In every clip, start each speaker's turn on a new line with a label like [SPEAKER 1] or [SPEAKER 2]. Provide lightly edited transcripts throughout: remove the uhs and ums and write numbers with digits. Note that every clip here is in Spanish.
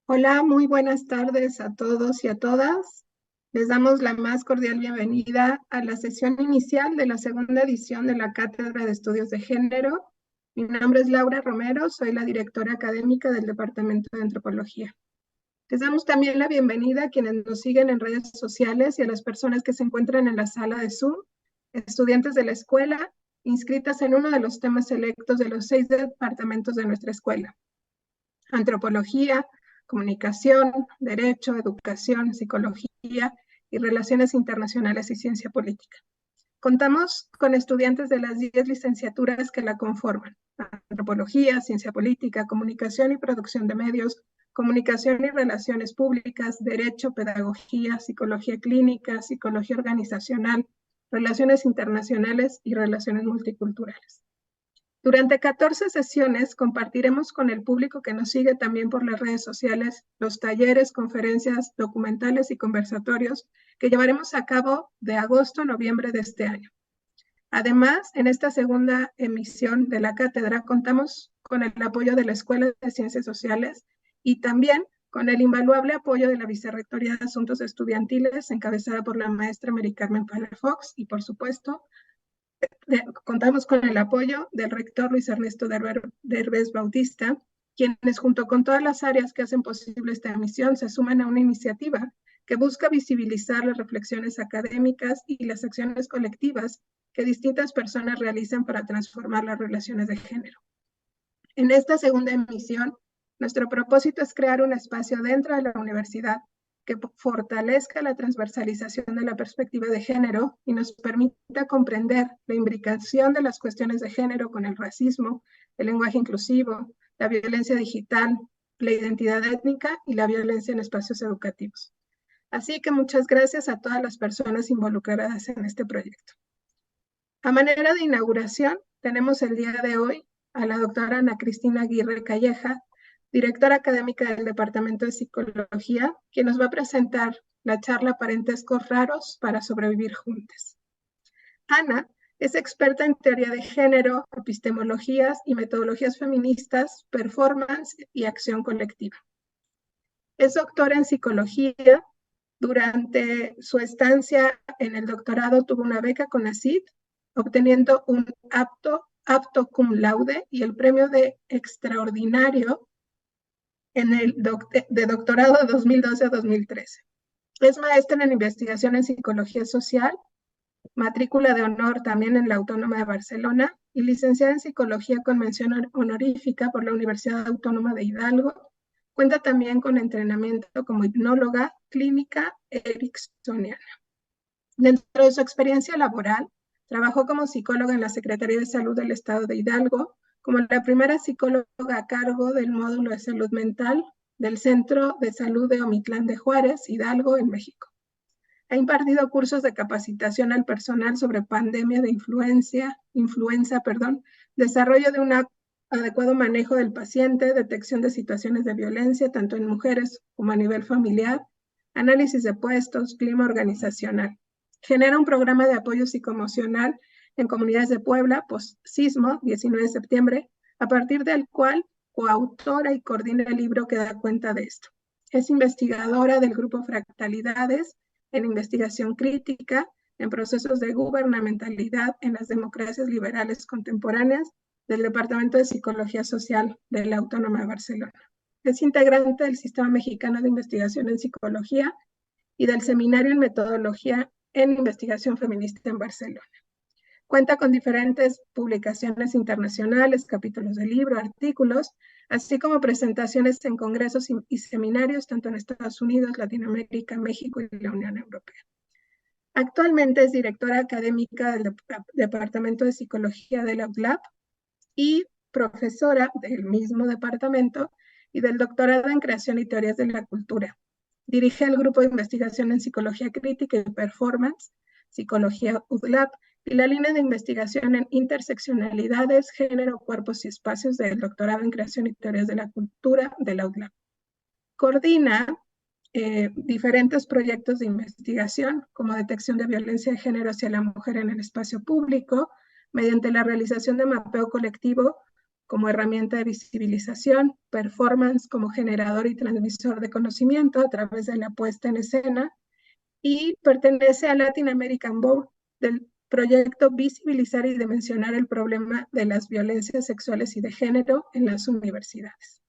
[SPEAKER 1] Hola, muy buenas tardes a todos y a todas. Les damos la más cordial bienvenida a la sesión inicial de la segunda edición de la Cátedra de Estudios de Género. Mi nombre es Laura Romero, soy la directora académica del Departamento de Antropología. Les damos también la bienvenida a quienes nos siguen en redes sociales y a las personas que se encuentran en la sala de Zoom, estudiantes de la escuela, inscritas en uno de los temas selectos de los 6 departamentos de nuestra escuela: Antropología, Comunicación, Derecho, Educación, Psicología y Relaciones Internacionales y Ciencia Política. Contamos con estudiantes de las 10 licenciaturas que la conforman: Antropología, Ciencia Política, Comunicación y Producción de Medios, Comunicación y Relaciones Públicas, Derecho, Pedagogía, Psicología Clínica, Psicología Organizacional, Relaciones Internacionales y Relaciones Multiculturales. Durante 14 sesiones compartiremos con el público que nos sigue también por las redes sociales los talleres, conferencias, documentales y conversatorios que llevaremos a cabo de agosto a noviembre de este año. Además, en esta segunda emisión de la cátedra contamos con el apoyo de la Escuela de Ciencias Sociales y también con el invaluable apoyo de la Vicerrectoría de Asuntos Estudiantiles, encabezada por la maestra Mary Carmen Palafox, y por supuesto contamos con el apoyo del rector Luis Ernesto Derbez Bautista, quienes junto con todas las áreas que hacen posible esta emisión se suman a una iniciativa que busca visibilizar las reflexiones académicas y las acciones colectivas que distintas personas realizan para transformar las relaciones de género. En esta segunda emisión, nuestro propósito es crear un espacio dentro de la universidad que fortalezca la transversalización de la perspectiva de género y nos permita comprender la imbricación de las cuestiones de género con el racismo, el lenguaje inclusivo, la violencia digital, la identidad étnica y la violencia en espacios educativos. Así que muchas gracias a todas las personas involucradas en este proyecto. A manera de inauguración, tenemos el día de hoy a la doctora Ana Cristina Aguirre Calleja, directora académica del Departamento de Psicología, quien nos va a presentar la charla Parentescos Raros para Sobrevivir Juntas. Ana es experta en teoría de género, epistemologías y metodologías feministas, performance y acción colectiva. Es doctora en psicología. Durante su estancia en el doctorado tuvo una beca CONACYT, obteniendo un apto cum laude y el premio de extraordinario en el de doctorado de 2012 a 2013. Es maestra en investigación en psicología social, matrícula de honor también en la Autónoma de Barcelona y licenciada en psicología con mención honorífica por la Universidad Autónoma de Hidalgo. Cuenta también con entrenamiento como hipnóloga clínica ericksoniana. Dentro de su experiencia laboral, trabajó como psicóloga en la Secretaría de Salud del Estado de Hidalgo, como la primera psicóloga a cargo del módulo de salud mental del Centro de Salud de Omitlán de Juárez, Hidalgo, en México. Ha impartido cursos de capacitación al personal sobre pandemia de influenza, desarrollo de un adecuado manejo del paciente, detección de situaciones de violencia, tanto en mujeres como a nivel familiar, análisis de puestos, clima organizacional. Genera un programa de apoyo psicoemocional en comunidades de Puebla, post-sismo, 19 de septiembre, a partir del cual coautora y coordina el libro que da cuenta de esto. Es investigadora del grupo Fractalidades en investigación crítica, en procesos de gubernamentalidad en las democracias liberales contemporáneas del Departamento de Psicología Social de la Autónoma de Barcelona. Es integrante del Sistema Mexicano de Investigación en Psicología y del Seminario en Metodología en Investigación Feminista en Barcelona. Cuenta con diferentes publicaciones internacionales, capítulos de libro, artículos, así como presentaciones en congresos y seminarios tanto en Estados Unidos, Latinoamérica, México y la Unión Europea. Actualmente es directora académica del Departamento de Psicología de la UDLAP y profesora del mismo departamento y del doctorado en Creación y Teorías de la Cultura. Dirige el grupo de investigación en Psicología Crítica y Performance, Psicología UDLAP, y la línea de investigación en interseccionalidades, género, cuerpos y espacios del doctorado en Creación y Teorías de la Cultura de la UDLAP. Coordina diferentes proyectos de investigación, como detección de violencia de género hacia la mujer en el espacio público, mediante la realización de mapeo colectivo como herramienta de visibilización, performance como generador y transmisor de conocimiento a través de la puesta en escena, y pertenece al Latin American Board del proyecto Visibilizar y Dimensionar el problema de las violencias sexuales y de género en las universidades.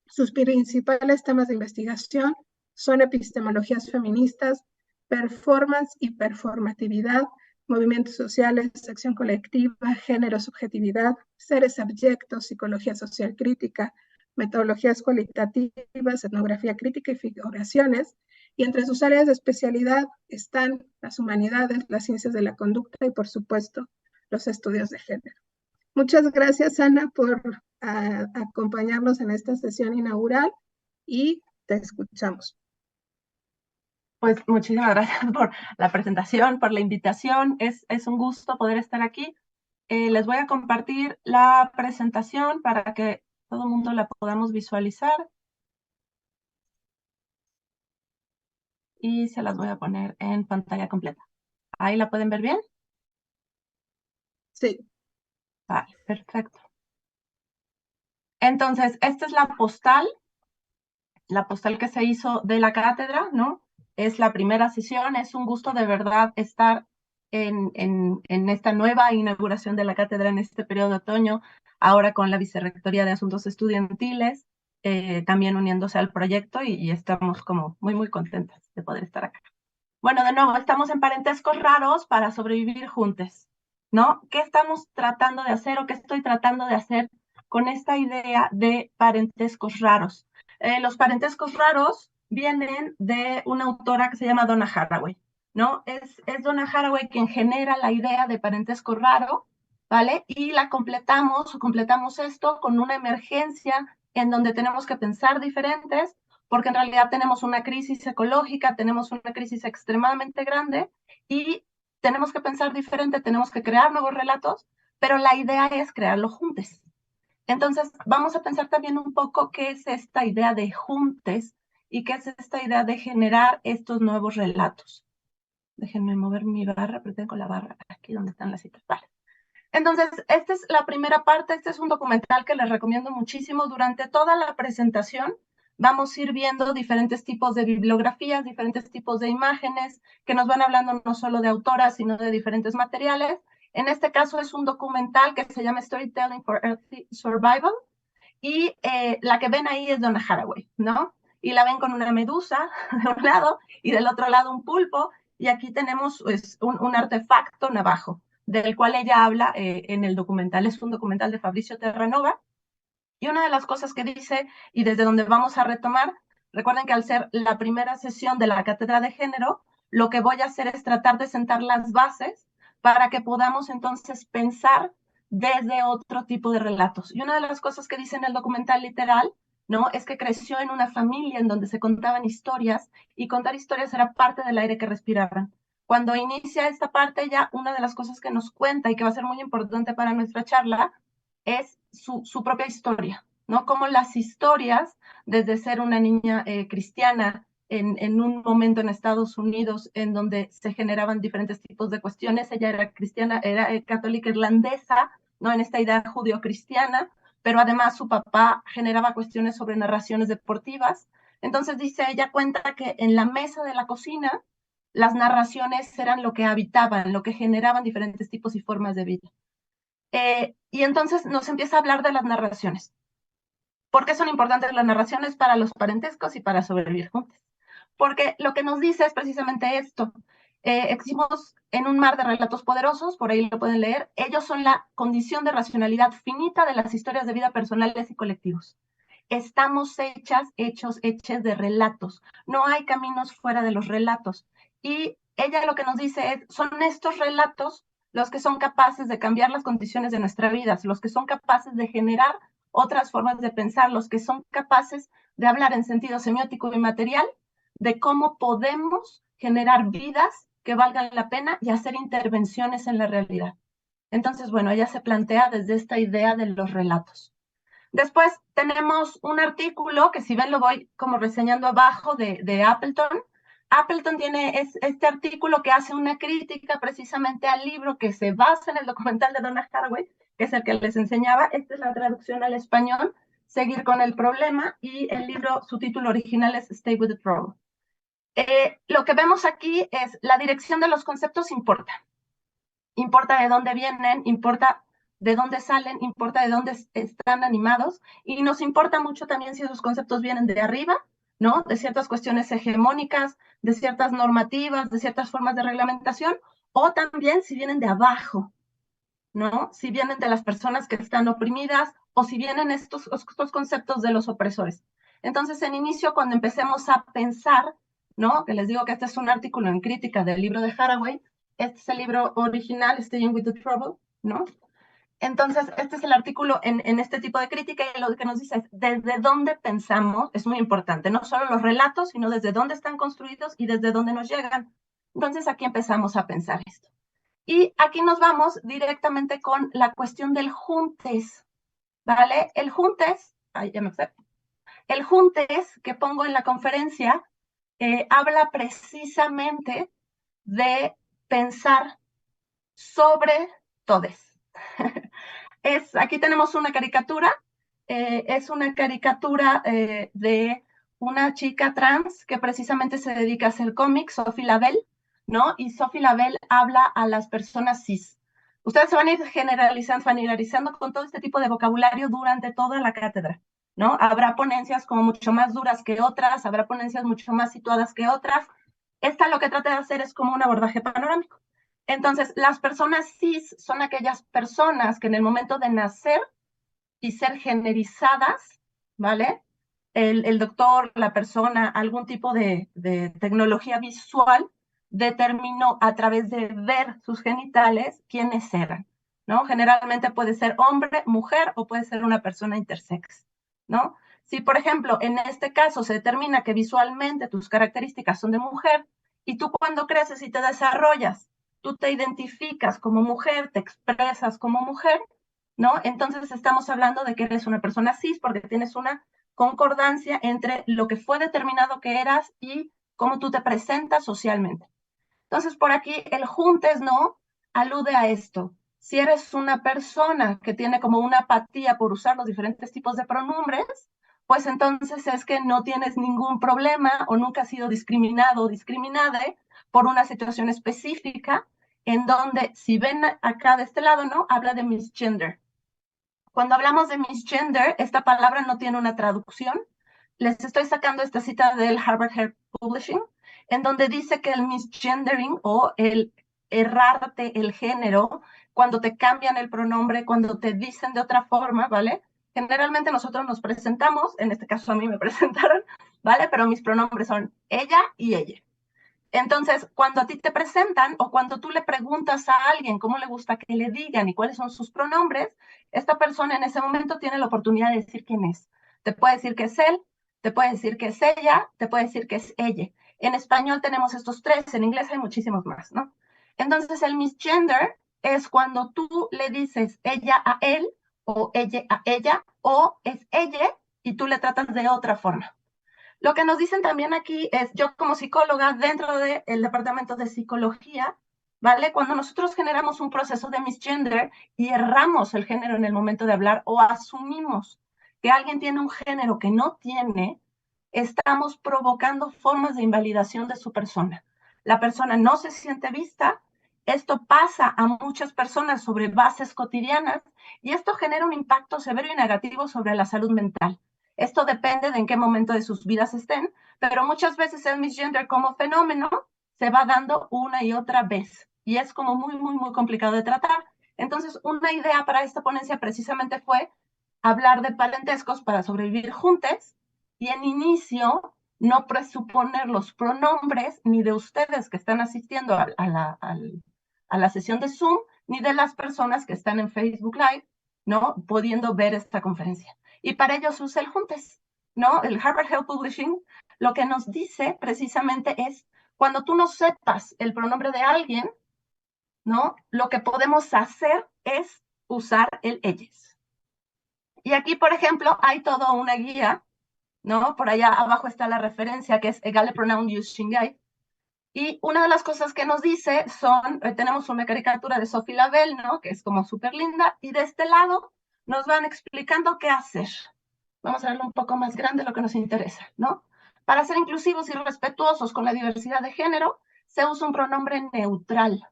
[SPEAKER 1] Sus principales temas de investigación son epistemologías feministas, performance y performatividad, movimientos sociales, acción colectiva, género, subjetividad, seres abyectos, psicología social crítica, metodologías cualitativas, etnografía crítica y figuraciones. Y entre sus áreas de especialidad están las humanidades, las ciencias de la conducta y, por supuesto, los estudios de género. Muchas gracias, Ana, por acompañarnos en esta sesión inaugural y te escuchamos.
[SPEAKER 2] Pues muchísimas gracias por la presentación, por la invitación. Es un gusto poder estar aquí. Les voy a compartir la presentación para que todo el mundo la podamos visualizar. Y se las voy a poner en pantalla completa. ¿Ahí la pueden ver bien?
[SPEAKER 1] Sí.
[SPEAKER 2] Vale, perfecto. Entonces, esta es la postal que se hizo de la cátedra, ¿no? Es la primera sesión, es un gusto de verdad estar en esta nueva inauguración de la cátedra en este periodo de otoño, ahora con la Vicerrectoría de Asuntos Estudiantiles, también uniéndose al proyecto y estamos como muy contentas de poder estar acá. Bueno, de nuevo, estamos en parentescos raros para sobrevivir juntos, ¿no? ¿Qué estamos tratando de hacer o qué estoy tratando de hacer con esta idea de parentescos raros? Los parentescos raros vienen de una autora que se llama Donna Haraway, ¿no? Es Donna Haraway quien genera la idea de parentesco raro, ¿vale? Y la completamos esto con una emergencia en donde tenemos que pensar diferentes, porque en realidad tenemos una crisis ecológica, tenemos una crisis extremadamente grande y tenemos que pensar diferente, tenemos que crear nuevos relatos, pero la idea es crearlos juntos. Entonces, vamos a pensar también un poco qué es esta idea de juntes y qué es esta idea de generar estos nuevos relatos. Déjenme mover mi barra, pero tengo la barra aquí donde están las citas. Vale. Entonces, esta es la primera parte. Este es un documental que les recomiendo muchísimo. Durante toda la presentación vamos a ir viendo diferentes tipos de bibliografías, diferentes tipos de imágenes que nos van hablando no solo de autoras, sino de diferentes materiales. En este caso es un documental que se llama Storytelling for Earth Survival y la que ven ahí es Donna Haraway, ¿no? Y la ven con una medusa de un lado y del otro lado un pulpo y aquí tenemos pues, un artefacto navajo del cual ella habla en el documental. Es un documental de Fabrizio Terranova. Y una de las cosas que dice, y desde donde vamos a retomar, recuerden que al ser la primera sesión de la cátedra de género, lo que voy a hacer es tratar de sentar las bases para que podamos entonces pensar desde otro tipo de relatos. Y una de las cosas que dice en el documental literal, ¿no? Es que creció en una familia en donde se contaban historias y contar historias era parte del aire que respiraban. Cuando inicia esta parte ya, una de las cosas que nos cuenta y que va a ser muy importante para nuestra charla es su propia historia, ¿no? Como las historias, desde ser una niña cristiana en un momento en Estados Unidos en donde se generaban diferentes tipos de cuestiones, ella era cristiana, era católica irlandesa, ¿no? En esta idea judío-cristiana, pero además su papá generaba cuestiones sobre narraciones deportivas. Entonces dice, ella cuenta que en la mesa de la cocina las narraciones eran lo que habitaban, lo que generaban diferentes tipos y formas de vida. Y entonces nos empieza a hablar de las narraciones. ¿Por qué son importantes las narraciones para los parentescos y para sobrevivir juntos? Porque lo que nos dice es precisamente esto. Existimos en un mar de relatos poderosos, por ahí lo pueden leer. Ellos son la condición de racionalidad finita de las historias de vida personales y colectivos. Estamos hechas de relatos. No hay caminos fuera de los relatos. Y ella lo que nos dice es, son estos relatos los que son capaces de cambiar las condiciones de nuestra vida, los que son capaces de generar otras formas de pensar, los que son capaces de hablar en sentido semiótico y material de cómo podemos generar vidas que valgan la pena y hacer intervenciones en la realidad. Entonces, bueno, ella se plantea desde esta idea de los relatos. Después tenemos un artículo que si ven lo voy como reseñando abajo de Appleton. Appleton tiene este artículo que hace una crítica precisamente al libro que se basa en el documental de Donna Haraway que es el que les enseñaba. Esta es la traducción al español, Seguir con el problema, y el libro, su título original es Stay with the Problem. Lo que vemos aquí es la dirección de los conceptos importa. Importa de dónde vienen, importa de dónde salen, importa de dónde están animados, y nos importa mucho también si esos conceptos vienen de arriba, ¿no? De ciertas cuestiones hegemónicas, de ciertas normativas, de ciertas formas de reglamentación, o también si vienen de abajo, ¿no? Si vienen de las personas que están oprimidas, o si vienen estos conceptos de los opresores. Entonces, en inicio, cuando empecemos a pensar, ¿no? Que les digo que este es un artículo en crítica del libro de Haraway, este es el libro original, Staying with the Trouble, ¿no? Entonces, este es el artículo en este tipo de crítica, y lo que nos dice es desde dónde pensamos, es muy importante, no solo los relatos, sino desde dónde están construidos y desde dónde nos llegan. Entonces, aquí empezamos a pensar esto. Y aquí nos vamos directamente con la cuestión del juntes, ¿vale? El juntes, ya me sé. El juntes que pongo en la conferencia habla precisamente de pensar sobre todes. Aquí tenemos una caricatura, es una caricatura de una chica trans que precisamente se dedica a hacer cómics, Sophie Labelle, ¿no? Y Sophie Labelle habla a las personas cis. Ustedes se van a ir familiarizando con todo este tipo de vocabulario durante toda la cátedra, ¿no? Habrá ponencias como mucho más duras que otras, habrá ponencias mucho más situadas que otras. Esta lo que trata de hacer es como un abordaje panorámico. Entonces, las personas cis son aquellas personas que en el momento de nacer y ser generizadas, ¿vale? El doctor, la persona, algún tipo de tecnología visual determinó a través de ver sus genitales quiénes eran, ¿no? Generalmente puede ser hombre, mujer, o puede ser una persona intersex, ¿no? Si, por ejemplo, en este caso se determina que visualmente tus características son de mujer, y tú cuando creces y te desarrollas, tú te identificas como mujer, te expresas como mujer, ¿no? Entonces estamos hablando de que eres una persona cis porque tienes una concordancia entre lo que fue determinado que eras y cómo tú te presentas socialmente. Entonces, por aquí el juntes, ¿no? Alude a esto. Si eres una persona que tiene como una apatía por usar los diferentes tipos de pronombres, pues entonces es que no tienes ningún problema o nunca has sido discriminado o discriminada por una situación específica, en donde, si ven acá de este lado, ¿no? Habla de misgender. Cuando hablamos de misgender, esta palabra no tiene una traducción. Les estoy sacando esta cita del Harvard Hair Publishing, en donde dice que el misgendering, o el errarte el género, cuando te cambian el pronombre, cuando te dicen de otra forma, ¿vale? Generalmente nosotros nos presentamos, en este caso a mí me presentaron, ¿vale? Pero mis pronombres son ella y ella. Entonces, cuando a ti te presentan o cuando tú le preguntas a alguien cómo le gusta que le digan y cuáles son sus pronombres, esta persona en ese momento tiene la oportunidad de decir quién es. Te puede decir que es él, te puede decir que es ella, te puede decir que es ella. En español tenemos estos tres, en inglés hay muchísimos más, ¿no? Entonces, el misgender es cuando tú le dices ella a él, o ella a ella, o es ella, y tú le tratas de otra forma. Lo que nos dicen también aquí es, yo como psicóloga dentro del departamento de psicología, ¿vale? Cuando nosotros generamos un proceso de misgender y erramos el género en el momento de hablar, o asumimos que alguien tiene un género que no tiene, estamos provocando formas de invalidación de su persona. La persona no se siente vista. Esto pasa a muchas personas sobre bases cotidianas, y esto genera un impacto severo y negativo sobre la salud mental. Esto depende de en qué momento de sus vidas estén, pero muchas veces el misgender como fenómeno se va dando una y otra vez, y es como muy, muy, muy complicado de tratar. Entonces, una idea para esta ponencia precisamente fue hablar de parentescos para sobrevivir juntos, y en inicio no presuponer los pronombres ni de ustedes que están asistiendo a la sesión de Zoom, ni de las personas que están en Facebook Live, ¿no? Pudiendo ver esta conferencia. Y para ello se usa el juntes, ¿no? El Harvard Hair Publishing lo que nos dice precisamente es, cuando tú no sepas el pronombre de alguien, ¿no? Lo que podemos hacer es usar el ellas. Y aquí, por ejemplo, hay toda una guía, ¿no? Por allá abajo está la referencia, que es Egale Pronoun Use Shingai, Y una de las cosas que nos dice son, tenemos una caricatura de Sophie Labelle, ¿no? Que es como súper linda, y de este lado nos van explicando qué hacer. Vamos a verlo un poco más grande, lo que nos interesa, ¿no? Para ser inclusivos y respetuosos con la diversidad de género, se usa un pronombre neutral,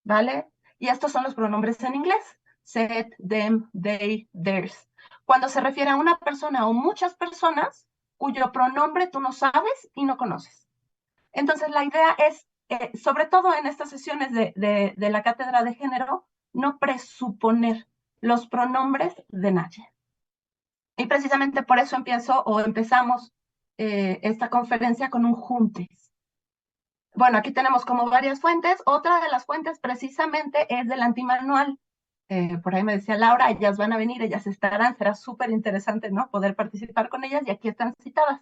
[SPEAKER 2] ¿vale? Y estos son los pronombres en inglés: set, them, they, theirs. Cuando se refiere a una persona o muchas personas cuyo pronombre tú no sabes y no conoces. Entonces, la idea es, sobre todo en estas sesiones de la cátedra de género, no presuponer los pronombres de nadie. Y precisamente por eso empezamos esta conferencia con un juntes. Bueno, aquí tenemos como varias fuentes. Otra de las fuentes precisamente es del antimanual. Por ahí me decía Laura, ellas van a venir, ellas estarán, será súper interesante, ¿no? Poder participar con ellas, y aquí están citadas.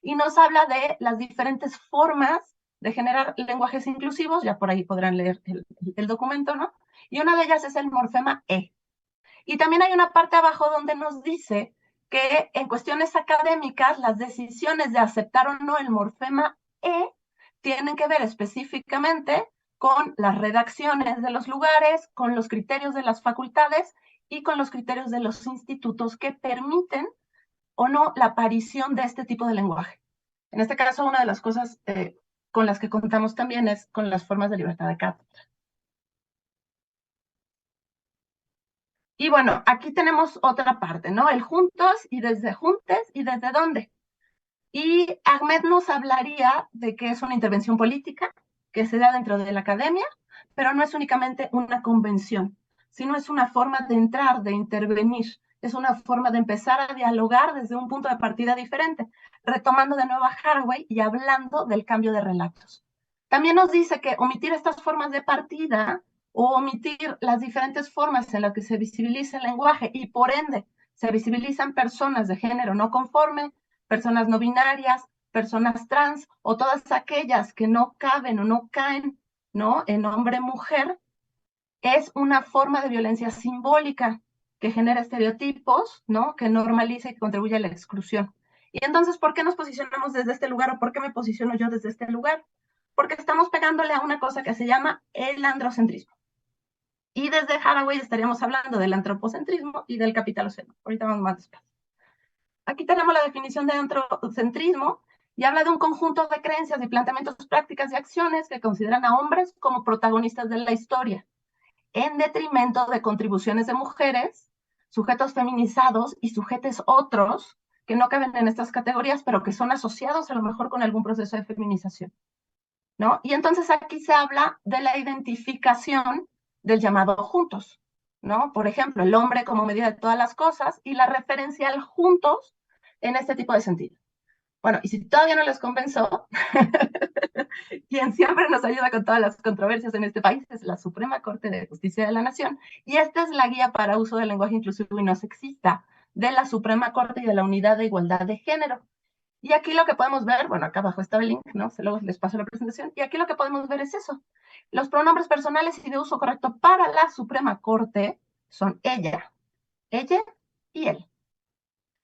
[SPEAKER 2] Y nos habla de las diferentes formas de generar lenguajes inclusivos, ya por ahí podrán leer el documento, ¿no? Y una de ellas es el morfema E. Y también hay una parte abajo donde nos dice que en cuestiones académicas las decisiones de aceptar o no el morfema E tienen que ver específicamente con las redacciones de los lugares, con los criterios de las facultades y con los criterios de los institutos que permiten o no la aparición de este tipo de lenguaje. En este caso, una de las cosas con las que contamos también es con las formas de libertad de cátedra. Y bueno, aquí tenemos otra parte, ¿no? El juntos y desde juntes y desde dónde. Y Ahmed nos hablaría de que es una intervención política que se da dentro de la academia, pero no es únicamente una convención, sino es una forma de entrar, de intervenir, es una forma de empezar a dialogar desde un punto de partida diferente, retomando de nuevo a Haraway y hablando del cambio de relatos. También nos dice que omitir estas formas de partida o omitir las diferentes formas en las que se visibiliza el lenguaje y por ende se visibilizan personas de género no conforme, personas no binarias, personas trans o todas aquellas que no caben o no caen, ¿no?, en hombre-mujer, es una forma de violencia simbólica que genera estereotipos, ¿no?, que normaliza y que contribuye a la exclusión. Y entonces, ¿por qué nos posicionamos desde este lugar o por qué me posiciono yo desde este lugar? Porque estamos pegándole a una cosa que se llama el androcentrismo. Y desde Haraway estaríamos hablando del antropocentrismo y del capitalocentrismo. Ahorita vamos más despacio. Aquí tenemos la definición de antropocentrismo y habla de un conjunto de creencias, de planteamientos, prácticas y acciones que consideran a hombres como protagonistas de la historia, en detrimento de contribuciones de mujeres, sujetos feminizados y sujetos otros que no caben en estas categorías, pero que son asociados a lo mejor con algún proceso de feminización, ¿no? Y entonces aquí se habla de la identificación del llamado juntos, ¿no? Por ejemplo, el hombre como medida de todas las cosas y la referencia al juntos en este tipo de sentido. Bueno, y si todavía no les convenzo, quien siempre nos ayuda con todas las controversias en este país es la Suprema Corte de Justicia de la Nación, y esta es la guía para uso del lenguaje inclusivo y no sexista de la Suprema Corte y de la Unidad de Igualdad de Género. Y aquí lo que podemos ver, bueno, acá abajo está el link, ¿no? Luego les paso la presentación, y aquí lo que podemos ver es eso. Los pronombres personales y de uso correcto para la Suprema Corte son ella y él.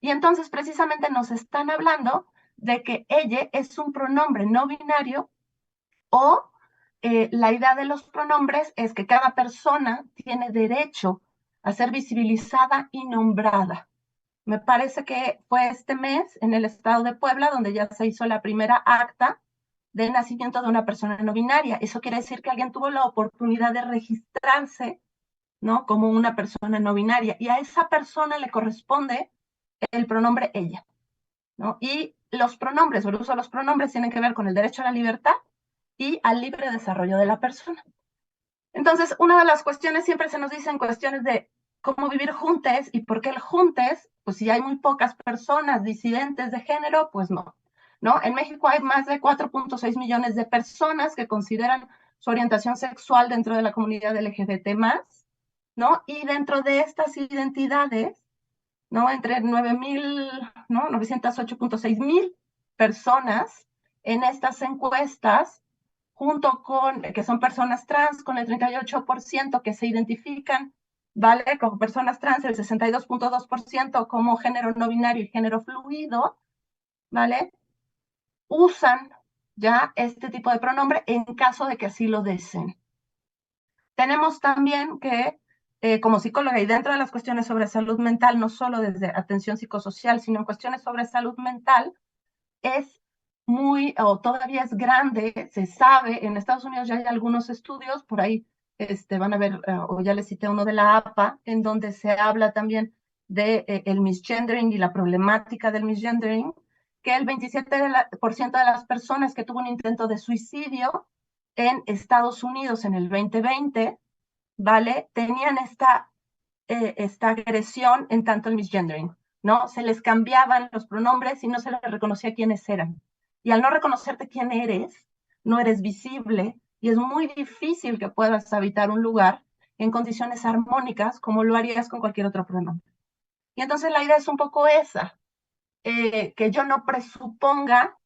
[SPEAKER 2] Y entonces precisamente nos están hablando de que ella es un pronombre no binario o la idea de los pronombres es que cada persona tiene derecho a ser visibilizada y nombrada. Me parece que fue este mes en el estado de Puebla donde ya se hizo la primera acta de nacimiento de una persona no binaria. Eso quiere decir que alguien tuvo la oportunidad de registrarse, ¿no?, como una persona no binaria, y a esa persona le corresponde el pronombre ella, ¿no? Y los pronombres, o el uso de los pronombres, tienen que ver con el derecho a la libertad y al libre desarrollo de la persona. Entonces, una de las cuestiones siempre se nos dicen cuestiones de cómo vivir juntes y por qué el juntes, pues si hay muy pocas personas disidentes de género, pues no, ¿no? En México hay más de 4.6 millones de personas que consideran su orientación sexual dentro de la comunidad LGBT+, ¿no? Y dentro de estas identidades, ¿no?, entre 9,000, ¿no?, 908.6 mil personas en estas encuestas, junto con, que son personas trans, con el 38% que se identifican, ¿vale?, como personas trans, el 62.2% como género no binario y género fluido, ¿vale?, usan ya este tipo de pronombre en caso de que así lo deseen. Tenemos también que, como psicóloga y dentro de las cuestiones sobre salud mental, no solo desde atención psicosocial, sino en cuestiones sobre salud mental, es muy, o todavía es grande, se sabe, en Estados Unidos ya hay algunos estudios, por ahí van a ver, o ya les cité uno de la APA, en donde se habla también de el misgendering y la problemática del misgendering, que el 27% de las personas que tuvo un intento de suicidio en Estados Unidos en el 2020, ¿vale? Tenían esta agresión en tanto el misgendering, ¿no? Se les cambiaban los pronombres y no se les reconocía quiénes eran. Y al no reconocerte quién eres, no eres visible y es muy difícil que puedas habitar un lugar en condiciones armónicas como lo harías con cualquier otro pronombre. Y entonces la idea es un poco esa, que yo no presuponga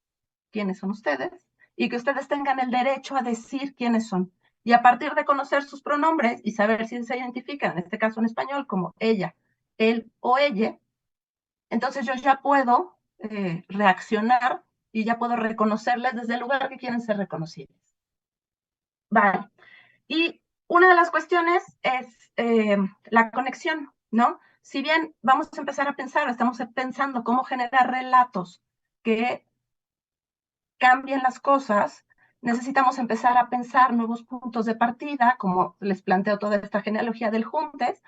[SPEAKER 2] quiénes son ustedes y que ustedes tengan el derecho a decir quiénes son. Y a partir de conocer sus pronombres y saber si se identifican, en este caso en español, como ella, él o ella, entonces yo ya puedo reaccionar y ya puedo reconocerles desde el lugar que quieren ser reconocidos. Vale. Y una de las cuestiones es la conexión, ¿no? Si bien vamos a empezar a pensar, estamos pensando cómo generar relatos que cambien las cosas, necesitamos empezar a pensar nuevos puntos de partida, como les planteo toda esta genealogía del Juntes,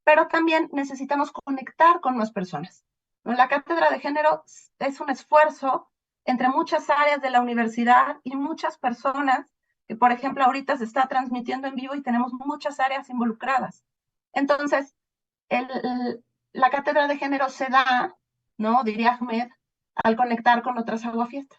[SPEAKER 2] pero también necesitamos conectar con más personas. La cátedra de género es un esfuerzo entre muchas áreas de la universidad y muchas personas, que por ejemplo ahorita se está transmitiendo en vivo y tenemos muchas áreas involucradas. Entonces, la cátedra de género se da, ¿no? Diría Ahmed, al conectar con otras aguafiestas.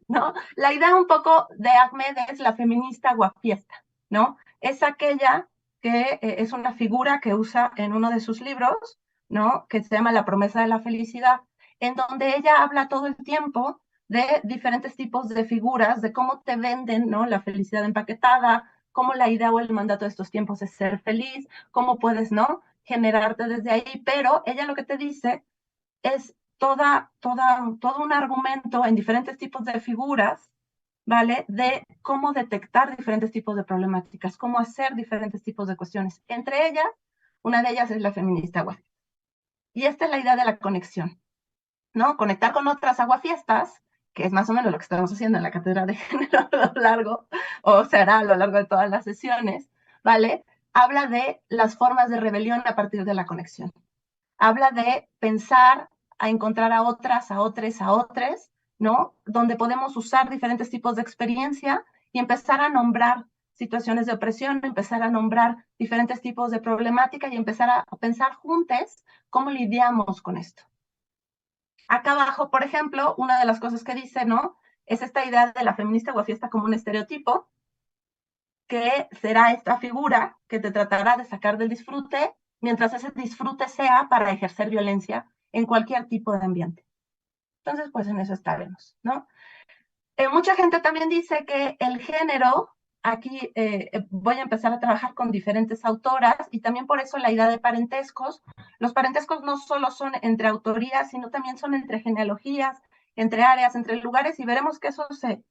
[SPEAKER 2] ¿No? La idea un poco de Ahmed es la feminista guafiesta, ¿no? Es aquella que es una figura que usa en uno de sus libros, ¿no? Que se llama La promesa de la felicidad, en donde ella habla todo el tiempo de diferentes tipos de figuras, de cómo te venden, ¿no? La felicidad empaquetada, cómo la idea o el mandato de estos tiempos es ser feliz, cómo puedes, ¿no? Generarte desde ahí, pero ella lo que te dice es todo un argumento en diferentes tipos de figuras, ¿vale? De cómo detectar diferentes tipos de problemáticas, cómo hacer diferentes tipos de cuestiones. Entre ellas, una de ellas es la feminista web. Y esta es la idea de la conexión, ¿no? Conectar con otras aguafiestas, que es más o menos lo que estamos haciendo en la cátedra de género a lo largo, o se hará a lo largo de todas las sesiones, ¿vale? Habla de las formas de rebelión a partir de la conexión. Habla de pensar, a encontrar a otras, a otros, ¿no? Donde podemos usar diferentes tipos de experiencia y empezar a nombrar situaciones de opresión, empezar a nombrar diferentes tipos de problemática y empezar a pensar juntos cómo lidiamos con esto. Acá abajo, por ejemplo, una de las cosas que dice, ¿no? Es esta idea de la feminista guafiesta como un estereotipo, que será esta figura que te tratará de sacar del disfrute, mientras ese disfrute sea para ejercer violencia en cualquier tipo de ambiente. Entonces, pues en eso estaremos, ¿no? Mucha gente también dice que el género, aquí voy a empezar a trabajar con diferentes autoras y también por eso la idea de parentescos. Los parentescos no solo son entre autorías, sino también son entre genealogías, entre áreas, entre lugares y veremos que eso se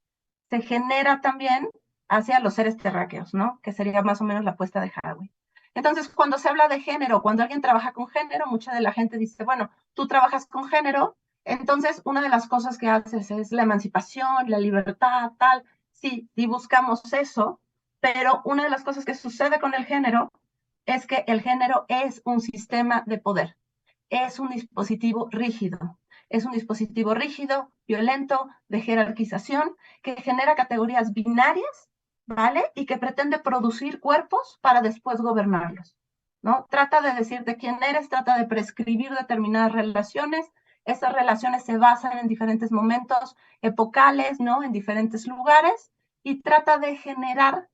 [SPEAKER 2] genera también hacia los seres terráqueos, ¿no? Que sería más o menos la apuesta de Haraway. Entonces, cuando se habla de género, cuando alguien trabaja con género, mucha de la gente dice, bueno, tú trabajas con género, entonces una de las cosas que haces es la emancipación, la libertad, tal. Sí, sí buscamos eso, pero una de las cosas que sucede con el género es que el género es un sistema de poder, es un dispositivo rígido. Es un dispositivo rígido, violento, de jerarquización, que genera categorías binarias, ¿vale? Y que pretende producir cuerpos para después gobernarlos, ¿no? Trata de decir de quién eres, trata de prescribir determinadas relaciones. Esas relaciones se basan en diferentes momentos epocales, ¿no? En diferentes lugares, y trata de generar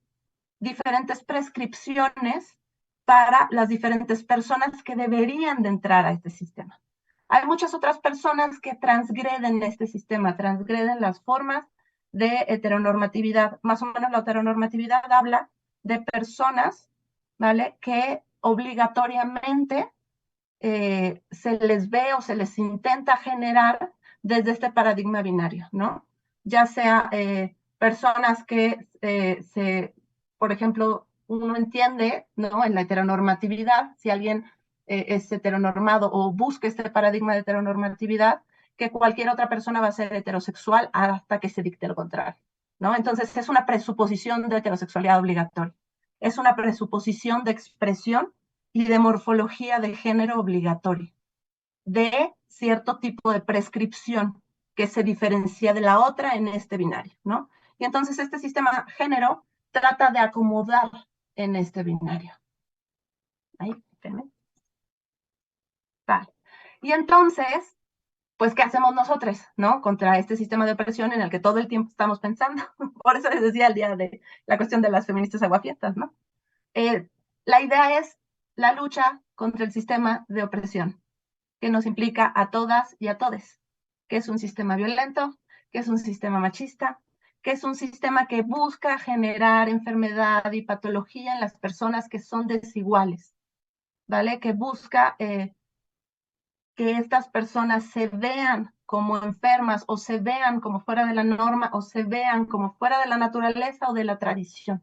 [SPEAKER 2] diferentes prescripciones para las diferentes personas que deberían de entrar a este sistema. Hay muchas otras personas que transgreden este sistema, transgreden las formas de heteronormatividad. Más o menos la heteronormatividad habla de personas, ¿vale? Que obligatoriamente se les ve o se les intenta generar desde este paradigma binario, ¿no? ya sea personas que por ejemplo, uno entiende, ¿no? En la heteronormatividad, si alguien es heteronormado o busca este paradigma de heteronormatividad, que cualquier otra persona va a ser heterosexual hasta que se dicte lo contrario, ¿no? Entonces es una presuposición de heterosexualidad obligatoria. Es una presuposición de expresión y de morfología de género obligatoria, de cierto tipo de prescripción que se diferencia de la otra en este binario, ¿no? Y entonces este sistema género trata de acomodar en este binario. Ahí, espérenme. Vale. Y entonces, pues, ¿qué hacemos nosotros, no? Contra este sistema de opresión en el que todo el tiempo estamos pensando. Por eso les decía el día de la cuestión de las feministas aguafiestas, ¿no? La idea es la lucha contra el sistema de opresión, que nos implica a todas y a todes, que es un sistema violento, que es un sistema machista, que es un sistema que busca generar enfermedad y patología en las personas que son desiguales, ¿vale? Que busca que estas personas se vean como enfermas o se vean como fuera de la norma o se vean como fuera de la naturaleza o de la tradición.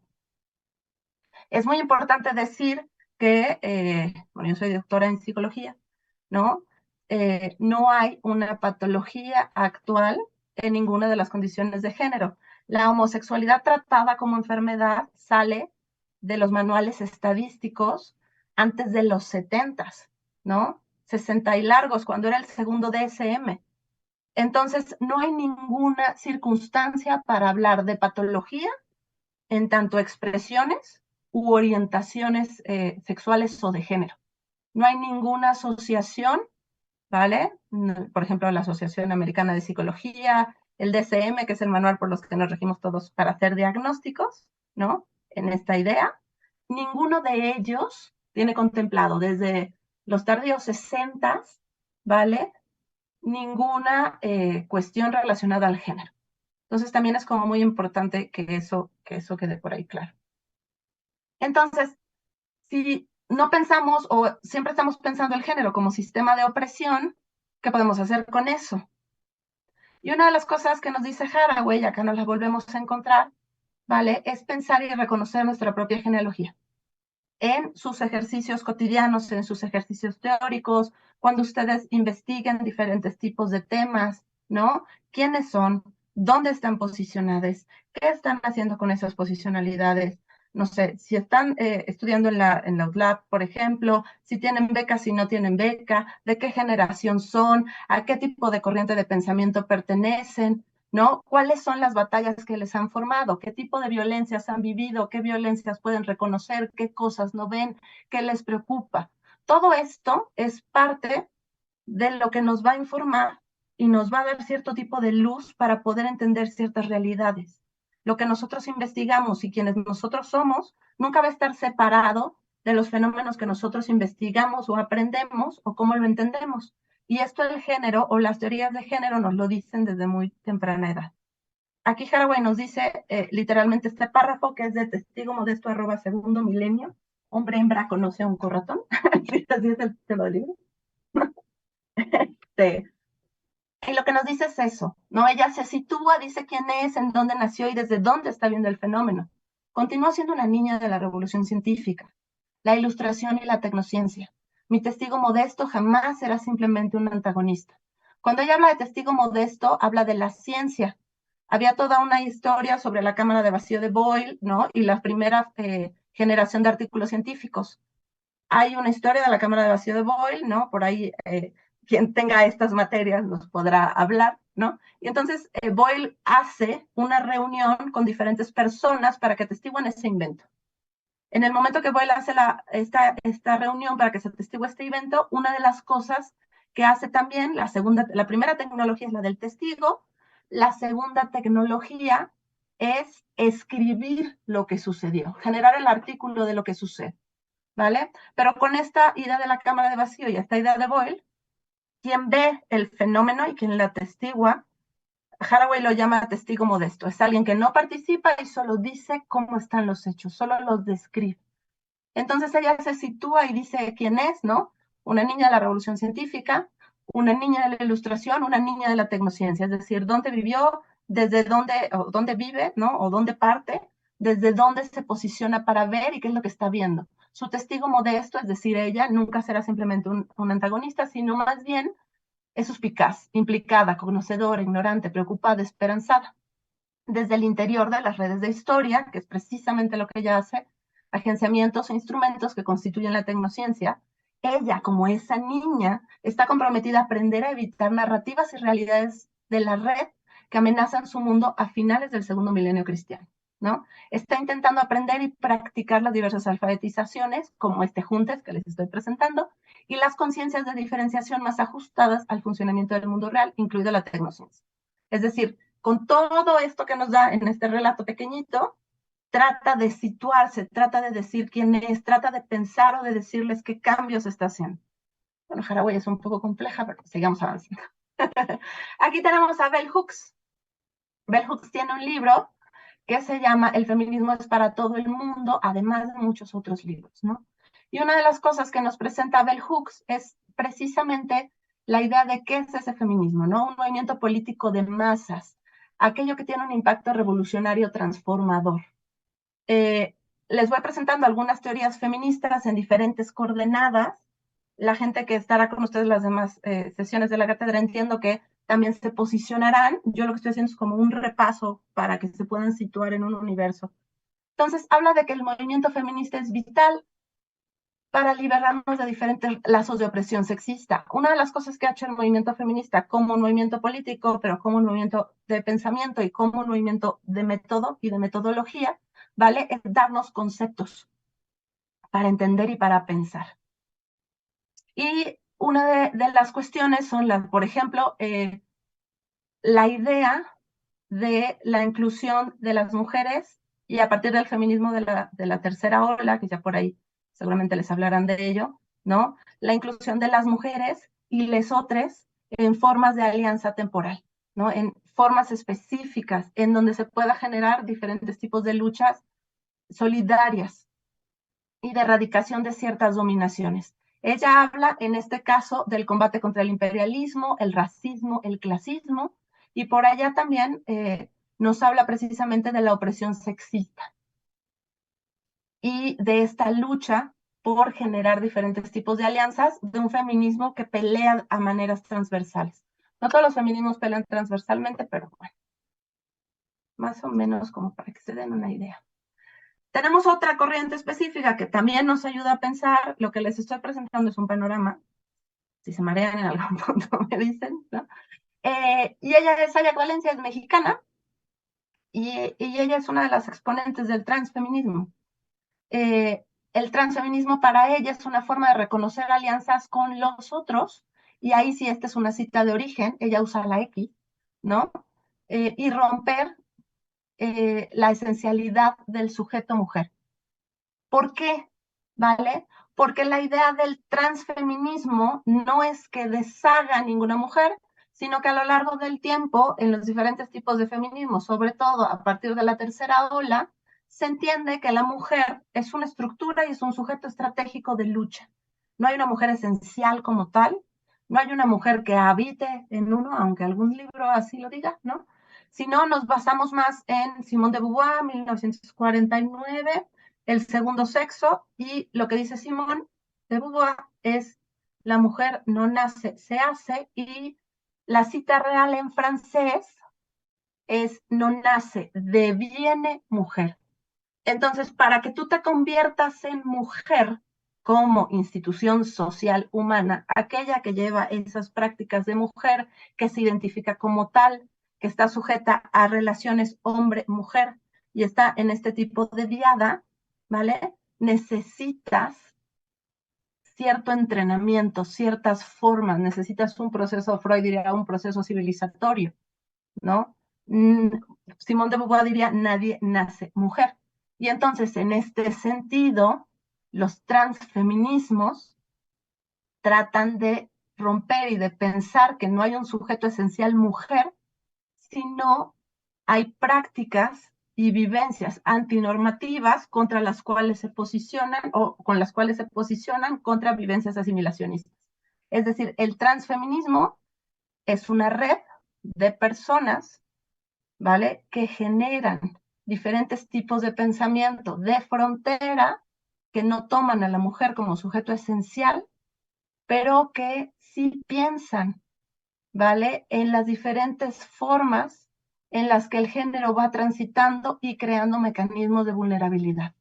[SPEAKER 2] Es muy importante decir que, bueno, yo soy doctora en psicología, ¿no? No hay una patología actual en ninguna de las condiciones de género. La homosexualidad tratada como enfermedad sale de los manuales estadísticos antes de los 70s, ¿no? 60 y largos, cuando era el segundo DSM. Entonces, no hay ninguna circunstancia para hablar de patología en tanto expresiones u orientaciones sexuales o de género. No hay ninguna asociación, ¿vale? Por ejemplo, la Asociación Americana de Psicología, el DSM, que es el manual por los que nos regimos todos para hacer diagnósticos, ¿no? En esta idea. Ninguno de ellos tiene contemplado desde los tardíos 60, ¿vale? Ninguna cuestión relacionada al género. Entonces también es como muy importante que eso quede por ahí claro. Entonces, si no pensamos o siempre estamos pensando el género como sistema de opresión, ¿qué podemos hacer con eso? Y una de las cosas que nos dice Haraway, acá nos la volvemos a encontrar, ¿vale? Es pensar y reconocer nuestra propia genealogía en sus ejercicios cotidianos, en sus ejercicios teóricos, cuando ustedes investiguen diferentes tipos de temas, ¿no? ¿Quiénes son? ¿Dónde están posicionadas? ¿Qué están haciendo con esas posicionalidades? No sé, si están estudiando en la UTLAB, por ejemplo, si tienen beca, si no tienen beca, de qué generación son, a qué tipo de corriente de pensamiento pertenecen, ¿no? ¿Cuáles son las batallas que les han formado? ¿Qué tipo de violencias han vivido? ¿Qué violencias pueden reconocer? ¿Qué cosas no ven? ¿Qué les preocupa? Todo esto es parte de lo que nos va a informar y nos va a dar cierto tipo de luz para poder entender ciertas realidades. Lo que nosotros investigamos y quienes nosotros somos nunca va a estar separado de los fenómenos que nosotros investigamos o aprendemos o cómo lo entendemos. Y esto del género o las teorías de género nos lo dicen desde muy temprana edad. Aquí Haraway nos dice literalmente este párrafo que es de testigo modesto @segundo milenio. Hombre hembra conoce a un corratón. Así es el título del libro. Y lo que nos dice es eso, ¿no? Ella se sitúa, dice quién es, en dónde nació y desde dónde está viendo el fenómeno. Continúa siendo una niña de la revolución científica, la ilustración y la tecnociencia. Mi testigo modesto jamás será simplemente un antagonista. Cuando ella habla de testigo modesto, habla de la ciencia. Había toda una historia sobre la cámara de vacío de Boyle, ¿no? Y la primera generación de artículos científicos. Hay una historia de la cámara de vacío de Boyle, ¿no? Por ahí quien tenga estas materias nos podrá hablar, ¿no? Y entonces Boyle hace una reunión con diferentes personas para que atestiguen ese invento. En el momento que Boyle hace esta reunión para que se atestigue este invento, una de las cosas que hace también, la primera tecnología es la del testigo, la segunda tecnología es escribir lo que sucedió, generar el artículo de lo que sucede, ¿vale? Pero con esta idea de la cámara de vacío y esta idea de Boyle, quien ve el fenómeno y quien la atestigua, Haraway lo llama testigo modesto. Es alguien que no participa y solo dice cómo están los hechos, solo los describe. Entonces ella se sitúa y dice quién es, ¿no? Una niña de la revolución científica, una niña de la ilustración, una niña de la tecnociencia, es decir, dónde vivió, desde dónde vive, ¿no? O dónde parte, desde dónde se posiciona para ver y qué es lo que está viendo. Su testigo modesto, es decir, ella, nunca será simplemente un antagonista, sino más bien es suspicaz, implicada, conocedora, ignorante, preocupada, esperanzada. Desde el interior de las redes de historia, que es precisamente lo que ella hace, agenciamientos e instrumentos que constituyen la tecnociencia, ella, como esa niña, está comprometida a aprender a evitar narrativas y realidades de la red que amenazan su mundo a finales del segundo milenio cristiano, ¿no? Está intentando aprender y practicar las diversas alfabetizaciones, como este juntes que les estoy presentando, y las conciencias de diferenciación más ajustadas al funcionamiento del mundo real, incluida la tecnociencia. Es decir, con todo esto que nos da en este relato pequeñito, trata de situarse, trata de decir quién es, trata de pensar o de decirles qué cambios está haciendo. Bueno, Haraway es un poco compleja, pero sigamos avanzando. Aquí tenemos a Bell Hooks. Bell Hooks tiene un libro que se llama El feminismo es para todo el mundo, además de muchos otros libros, ¿no? Y una de las cosas que nos presenta Bell Hooks es precisamente la idea de qué es ese feminismo, ¿no? Un movimiento político de masas, aquello que tiene un impacto revolucionario transformador. Les voy presentando algunas teorías feministas en diferentes coordenadas. La gente que estará con ustedes las demás sesiones de la cátedra, entiendo que también se posicionarán. Yo lo que estoy haciendo es como un repaso para que se puedan situar en un universo. Entonces, habla de que el movimiento feminista es vital para liberarnos de diferentes lazos de opresión sexista. Una de las cosas que ha hecho el movimiento feminista como un movimiento político, pero como un movimiento de pensamiento y como un movimiento de método y de metodología, ¿vale? Es darnos conceptos para entender y para pensar. Y una de las cuestiones son, por ejemplo, la idea de la inclusión de las mujeres y a partir del feminismo de la tercera ola, que ya por ahí seguramente les hablarán de ello, ¿no? La inclusión de las mujeres y lesotres en formas de alianza temporal, ¿no? En formas específicas en donde se pueda generar diferentes tipos de luchas solidarias y de erradicación de ciertas dominaciones. Ella habla, en este caso, del combate contra el imperialismo, el racismo, el clasismo, y por allá también nos habla precisamente de la opresión sexista y de esta lucha por generar diferentes tipos de alianzas de un feminismo que pelea a maneras transversales. No todos los feminismos pelean transversalmente, pero bueno, más o menos como para que se den una idea. Tenemos otra corriente específica que también nos ayuda a pensar. Lo que les estoy presentando es un panorama. Si se marean en algún punto me dicen, ¿no? Y ella es Sayak Valencia, es mexicana, y ella es una de las exponentes del transfeminismo. El transfeminismo para ella es una forma de reconocer alianzas con los otros, y ahí sí, esta es una cita de origen, ella usa la X, ¿no? Y romper la esencialidad del sujeto mujer. ¿Por qué? ¿Vale? Porque la idea del transfeminismo no es que deshaga a ninguna mujer, sino que a lo largo del tiempo, en los diferentes tipos de feminismo, sobre todo a partir de la tercera ola, se entiende que la mujer es una estructura y es un sujeto estratégico de lucha. No hay una mujer esencial como tal, no hay una mujer que habite en uno, aunque algún libro así lo diga, ¿no? Sino nos basamos más en Simone de Beauvoir, 1949, el segundo sexo, y lo que dice Simone de Beauvoir es la mujer no nace, se hace, y la cita real en francés es no nace, deviene mujer. Entonces, para que tú te conviertas en mujer como institución social humana, aquella que lleva esas prácticas de mujer, que se identifica como tal, que está sujeta a relaciones hombre-mujer y está en este tipo de diada, ¿vale? Necesitas cierto entrenamiento, ciertas formas, necesitas un proceso, Freud diría un proceso civilizatorio, ¿no? Simone de Beauvoir diría, nadie nace mujer. Y entonces, en este sentido, los transfeminismos tratan de romper y de pensar que no hay un sujeto esencial mujer, sino hay prácticas y vivencias antinormativas contra las cuales se posicionan o con las cuales se posicionan contra vivencias asimilacionistas. Es decir, el transfeminismo es una red de personas ¿vale? Que generan diferentes tipos de pensamiento de frontera que no toman a la mujer como sujeto esencial, pero que sí piensan, ¿vale? En las diferentes formas en las que el género va transitando y creando mecanismos de vulnerabilidad.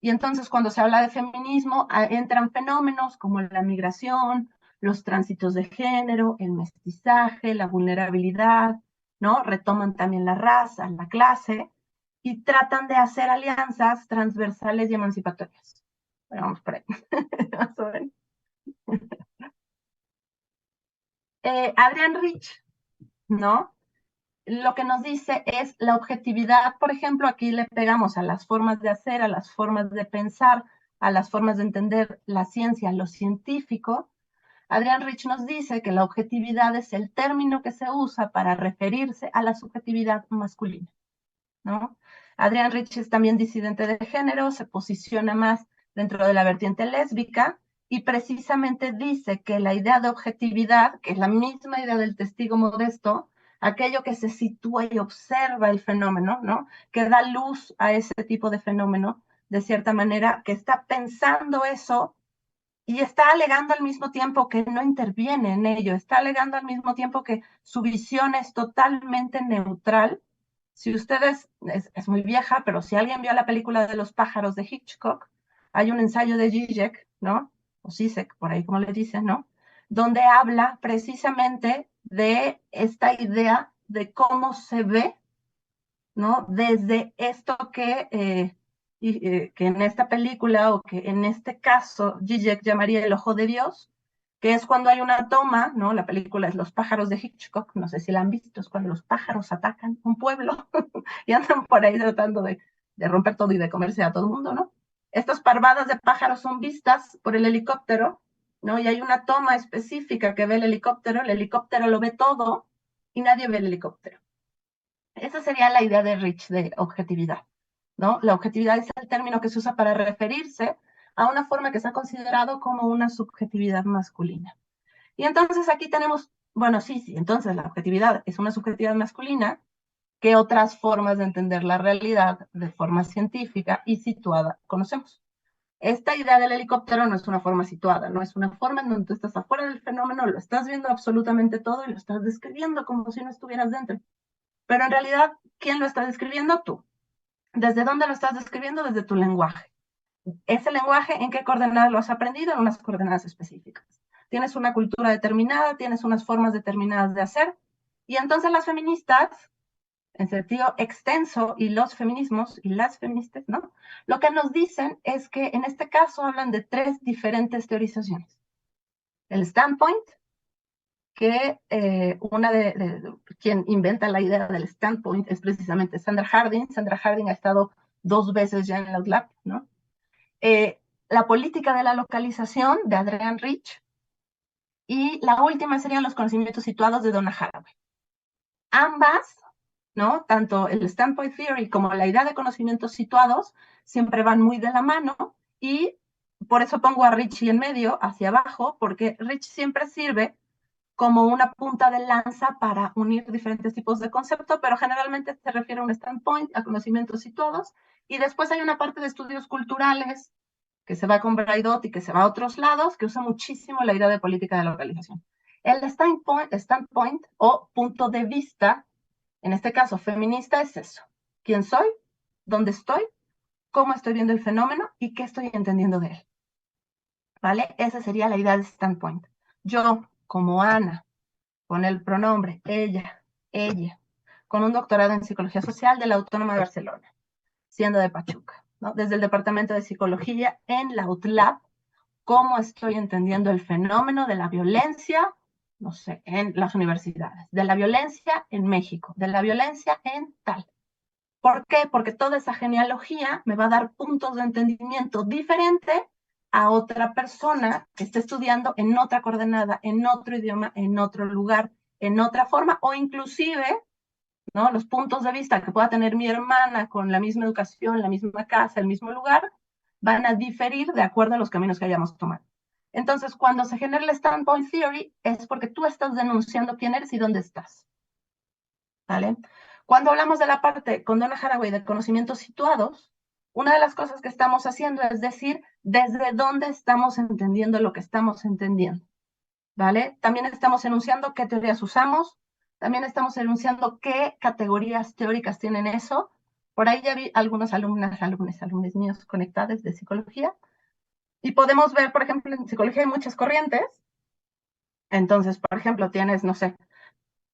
[SPEAKER 2] Y entonces cuando se habla de feminismo, entran fenómenos como la migración, los tránsitos de género, el mestizaje, la vulnerabilidad, ¿no? Retoman también la raza, la clase, y tratan de hacer alianzas transversales y emancipatorias. Bueno, vamos por ahí. Más o menos. Adrienne Rich, ¿no? Lo que nos dice es la objetividad, por ejemplo, aquí le pegamos a las formas de hacer, a las formas de pensar, a las formas de entender la ciencia, lo científico. Adrienne Rich nos dice que la objetividad es el término que se usa para referirse a la subjetividad masculina, ¿no? Adrienne Rich es también disidente de género, se posiciona más dentro de la vertiente lésbica y precisamente dice que la idea de objetividad, que es la misma idea del testigo modesto, aquello que se sitúa y observa el fenómeno, ¿no? Que da luz a ese tipo de fenómeno, de cierta manera, que está pensando eso y está alegando al mismo tiempo que no interviene en ello, está alegando al mismo tiempo que su visión es totalmente neutral. Si ustedes, es muy vieja, pero si alguien vio la película de los pájaros de Hitchcock, hay un ensayo de Zizek, ¿no? O Zizek, por ahí como le dicen, ¿no? Donde habla precisamente de esta idea de cómo se ve, ¿no? Desde esto que en esta película o que en este caso Zizek llamaría el ojo de Dios, que es cuando hay una toma, ¿no? La película es Los pájaros de Hitchcock, no sé si la han visto, es cuando los pájaros atacan un pueblo y andan por ahí tratando de romper todo y de comerse a todo el mundo, ¿no? Estas parvadas de pájaros son vistas por el helicóptero, ¿no? Y hay una toma específica que ve el helicóptero lo ve todo y nadie ve el helicóptero. Esa sería la idea de Rich de objetividad, ¿no? La objetividad es el término que se usa para referirse a una forma que se ha considerado como una subjetividad masculina. Y entonces aquí tenemos, bueno, sí, entonces la objetividad es una subjetividad masculina. ¿Qué otras formas de entender la realidad de forma científica y situada conocemos? Esta idea del helicóptero no es una forma situada, no es una forma en donde tú estás afuera del fenómeno, lo estás viendo absolutamente todo y lo estás describiendo como si no estuvieras dentro. Pero en realidad, ¿quién lo está describiendo? Tú. ¿Desde dónde lo estás describiendo? Desde tu lenguaje. Ese lenguaje, ¿en qué coordenadas lo has aprendido? En unas coordenadas específicas. Tienes una cultura determinada, tienes unas formas determinadas de hacer, y entonces las feministas, en sentido extenso, y los feminismos y las feministas, ¿no? Lo que nos dicen es que en este caso hablan de tres diferentes teorizaciones. El standpoint, que una de quien inventa la idea del standpoint es precisamente Sandra Harding. Sandra Harding ha estado 2 veces ya en Loud Lab, ¿no? La política de la localización de Adrienne Rich y la última serían los conocimientos situados de Donna Haraway. Ambas, ¿no? Tanto el standpoint theory como la idea de conocimientos situados siempre van muy de la mano y por eso pongo a Rich en medio, hacia abajo, porque Rich siempre sirve como una punta de lanza para unir diferentes tipos de conceptos, pero generalmente se refiere a un standpoint, a conocimientos situados, y después hay una parte de estudios culturales que se va con Braidot y que se va a otros lados, que usa muchísimo la idea de política de localización. El standpoint o punto de vista, en este caso feminista, es eso. ¿Quién soy? ¿Dónde estoy? ¿Cómo estoy viendo el fenómeno? ¿Y qué estoy entendiendo de él? ¿Vale? Esa sería la idea de standpoint. Yo, como Ana, con el pronombre ella, con un doctorado en psicología social de la Autónoma de Barcelona, siendo de Pachuca, ¿no? Desde el Departamento de Psicología en la UTLAB, cómo estoy entendiendo el fenómeno de la violencia, no sé, en las universidades, de la violencia en México, de la violencia en tal. ¿Por qué? Porque toda esa genealogía me va a dar puntos de entendimiento diferente a otra persona que esté estudiando en otra coordenada, en otro idioma, en otro lugar, en otra forma, o inclusive, ¿no? Los puntos de vista que pueda tener mi hermana con la misma educación, la misma casa, el mismo lugar, van a diferir de acuerdo a los caminos que hayamos tomado. Entonces, cuando se genera el standpoint theory, es porque tú estás denunciando quién eres y dónde estás. ¿Vale? Cuando hablamos de la parte con Donna Haraway de conocimientos situados, una de las cosas que estamos haciendo es decir desde dónde estamos entendiendo lo que estamos entendiendo, ¿vale? También estamos enunciando qué teorías usamos, también estamos enunciando qué categorías teóricas tienen eso. Por ahí ya vi algunos alumnos míos conectados de psicología, y podemos ver, por ejemplo, en psicología hay muchas corrientes. Entonces, por ejemplo, tienes, no sé,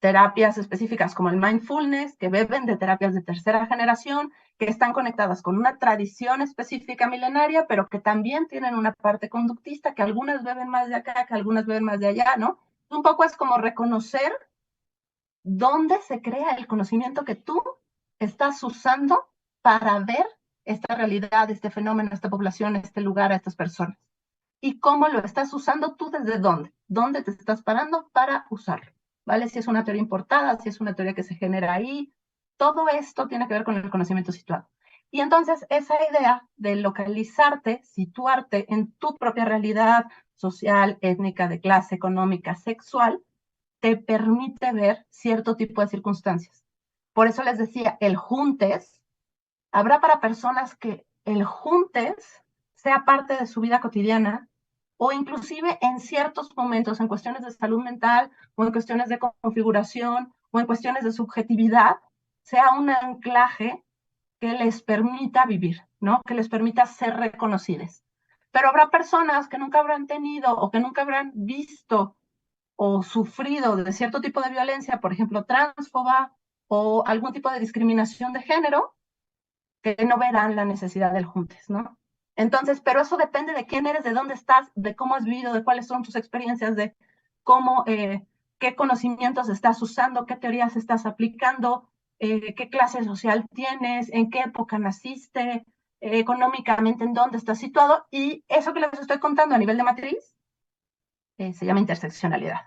[SPEAKER 2] terapias específicas como el mindfulness, que beben de terapias de tercera generación, que están conectadas con una tradición específica milenaria, pero que también tienen una parte conductista, que algunas beben más de acá, que algunas beben más de allá, ¿no? Un poco es como reconocer dónde se crea el conocimiento que tú estás usando para ver esta realidad, este fenómeno, esta población, este lugar, a estas personas. Y cómo lo estás usando tú, desde dónde te estás parando para usarlo, ¿vale? Si es una teoría importada, si es una teoría que se genera ahí, todo esto tiene que ver con el conocimiento situado. Y entonces esa idea de localizarte, situarte en tu propia realidad social, étnica, de clase, económica, sexual, te permite ver cierto tipo de circunstancias. Por eso les decía, el juntes, habrá para personas que el juntes sea parte de su vida cotidiana, o inclusive en ciertos momentos, en cuestiones de salud mental, o en cuestiones de configuración, o en cuestiones de subjetividad, sea un anclaje que les permita vivir, ¿no? Que les permita ser reconocidas. Pero habrá personas que nunca habrán tenido o que nunca habrán visto o sufrido de cierto tipo de violencia, por ejemplo, transfoba o algún tipo de discriminación de género, que no verán la necesidad del juntes, ¿no? Entonces, pero eso depende de quién eres, de dónde estás, de cómo has vivido, de cuáles son tus experiencias, de cómo, qué conocimientos estás usando, qué teorías estás aplicando, qué clase social tienes, en qué época naciste, económicamente en dónde estás situado. Y eso que les estoy contando a nivel de matriz se llama interseccionalidad,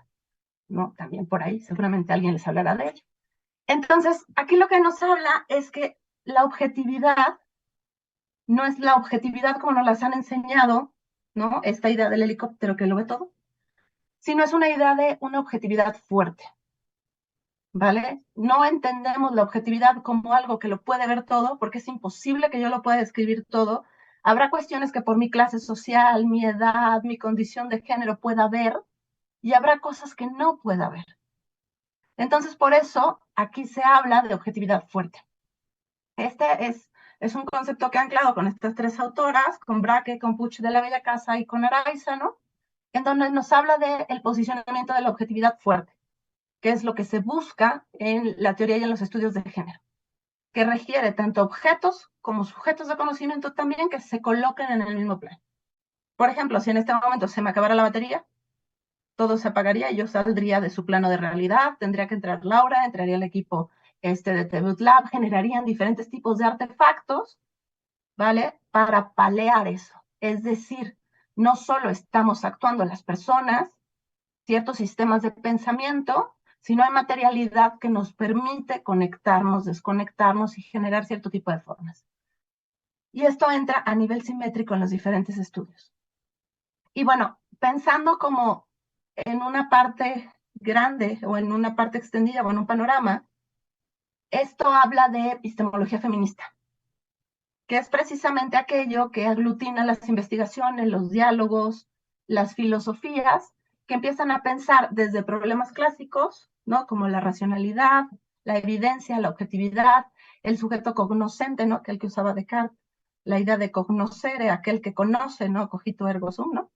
[SPEAKER 2] ¿no? También por ahí seguramente alguien les hablará de ello. Entonces, aquí lo que nos habla es que la objetividad no es la objetividad como nos las han enseñado, ¿no? Esta idea del helicóptero que lo ve todo, sino es una idea de una objetividad fuerte, ¿vale? No entendemos la objetividad como algo que lo puede ver todo, porque es imposible que yo lo pueda describir todo. Habrá cuestiones que por mi clase social, mi edad, mi condición de género pueda ver, y habrá cosas que no pueda ver. Entonces, por eso, aquí se habla de objetividad fuerte. Este es un concepto que ha anclado con estas tres autoras, con Braque, con Puig de la Bella Casa y con Araiza, ¿no? En donde nos habla del posicionamiento de la objetividad fuerte, que es lo que se busca en la teoría y en los estudios de género, que requiere tanto objetos como sujetos de conocimiento también que se coloquen en el mismo plano. Por ejemplo, si en este momento se me acabara la batería, todo se apagaría y yo saldría de su plano de realidad, tendría que entrar Laura, entraría el equipo de Tebut Lab, generarían diferentes tipos de artefactos, ¿vale? Para palear eso. Es decir, no solo estamos actuando las personas, ciertos sistemas de pensamiento, sino hay materialidad que nos permite conectarnos, desconectarnos y generar cierto tipo de formas. Y esto entra a nivel simétrico en los diferentes estudios. Y bueno, pensando como en una parte grande o en una parte extendida o en un panorama, esto habla de epistemología feminista, que es precisamente aquello que aglutina las investigaciones, los diálogos, las filosofías, que empiezan a pensar desde problemas clásicos, ¿no? Como la racionalidad, la evidencia, la objetividad, el sujeto cognoscente, ¿no? Que el que usaba Descartes, la idea de cognoscere, aquel que conoce, ¿no? Cogito ergo sum, ¿no?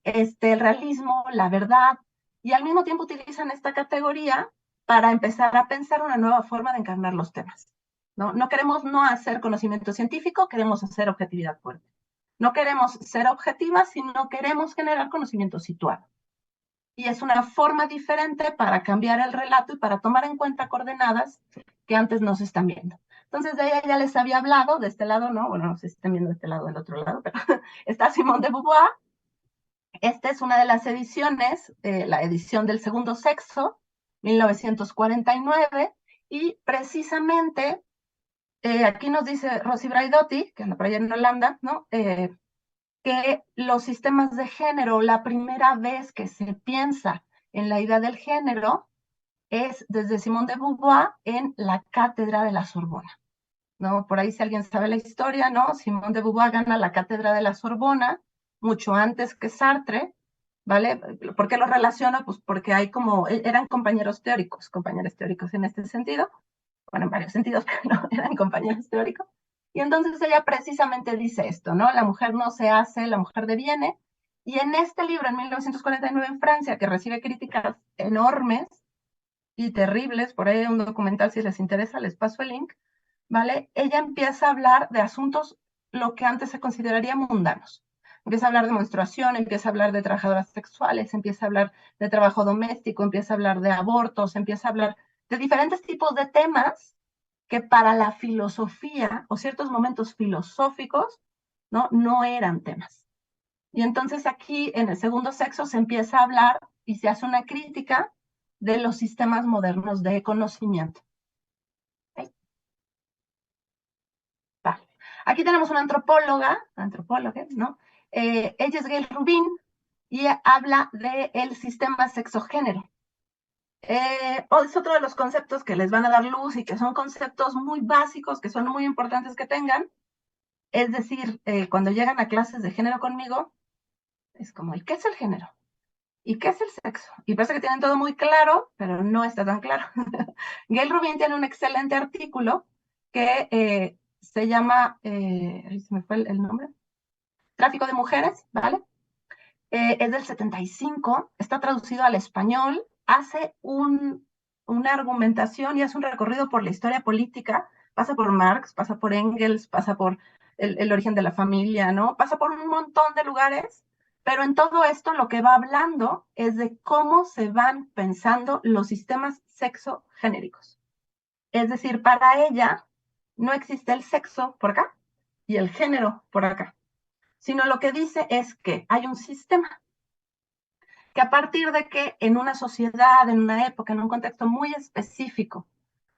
[SPEAKER 2] El realismo, la verdad, y al mismo tiempo utilizan esta categoría para empezar a pensar una nueva forma de encarnar los temas. No queremos no hacer conocimiento científico, queremos hacer objetividad fuerte. No queremos ser objetivas, sino queremos generar conocimiento situado. Y es una forma diferente para cambiar el relato y para tomar en cuenta coordenadas que antes no se están viendo. Entonces, de ella ya les había hablado, de este lado, ¿no? Bueno, no sé si están viendo de este lado o del otro lado, pero está Simone de Beauvoir. Esta es una de las ediciones, la edición del segundo sexo, 1949, y precisamente aquí nos dice Rosy Braidotti, que anda por allá en Holanda, ¿no? Que los sistemas de género, la primera vez que se piensa en la idea del género, es desde Simone de Beauvoir en la cátedra de la Sorbona, ¿no? Por ahí si alguien sabe la historia, ¿no? Simone de Beauvoir gana la cátedra de la Sorbona mucho antes que Sartre, ¿vale? ¿Por qué lo relaciono? Pues porque hay como, eran compañeros teóricos en este sentido, bueno, en varios sentidos, pero no, eran compañeros teóricos. Y entonces ella precisamente dice esto, ¿no? La mujer no se hace, la mujer deviene. Y en este libro, en 1949 en Francia, que recibe críticas enormes y terribles, por ahí hay un documental, si les interesa, les paso el link, ¿vale? Ella empieza a hablar de asuntos lo que antes se consideraría mundanos. Empieza a hablar de menstruación, empieza a hablar de trabajadoras sexuales, empieza a hablar de trabajo doméstico, empieza a hablar de abortos, empieza a hablar de diferentes tipos de temas que para la filosofía o ciertos momentos filosóficos, ¿no? No eran temas. Y entonces aquí en el segundo sexo se empieza a hablar y se hace una crítica de los sistemas modernos de conocimiento. ¿Okay? Vale. Aquí tenemos una antropóloga, ¿no? Ella es Gail Rubin y habla del sistema sexogénero. Es otro de los conceptos que les van a dar luz y que son conceptos muy básicos, que son muy importantes que tengan. Es decir, cuando llegan a clases de género conmigo, es como, ¿y qué es el género? ¿Y qué es el sexo? Y parece que tienen todo muy claro, pero no está tan claro. Gail Rubin tiene un excelente artículo que se llama, ahí se me fue el nombre, Tráfico de Mujeres, ¿vale? Es del 75, está traducido al español, hace una argumentación y hace un recorrido por la historia política, pasa por Marx, pasa por Engels, pasa por el origen de la familia, ¿no? Pasa por un montón de lugares, pero en todo esto lo que va hablando es de cómo se van pensando los sistemas sexogenéricos. Es decir, para ella no existe el sexo por acá y el género por acá, sino lo que dice es que hay un sistema que a partir de que en una sociedad, en una época, en un contexto muy específico,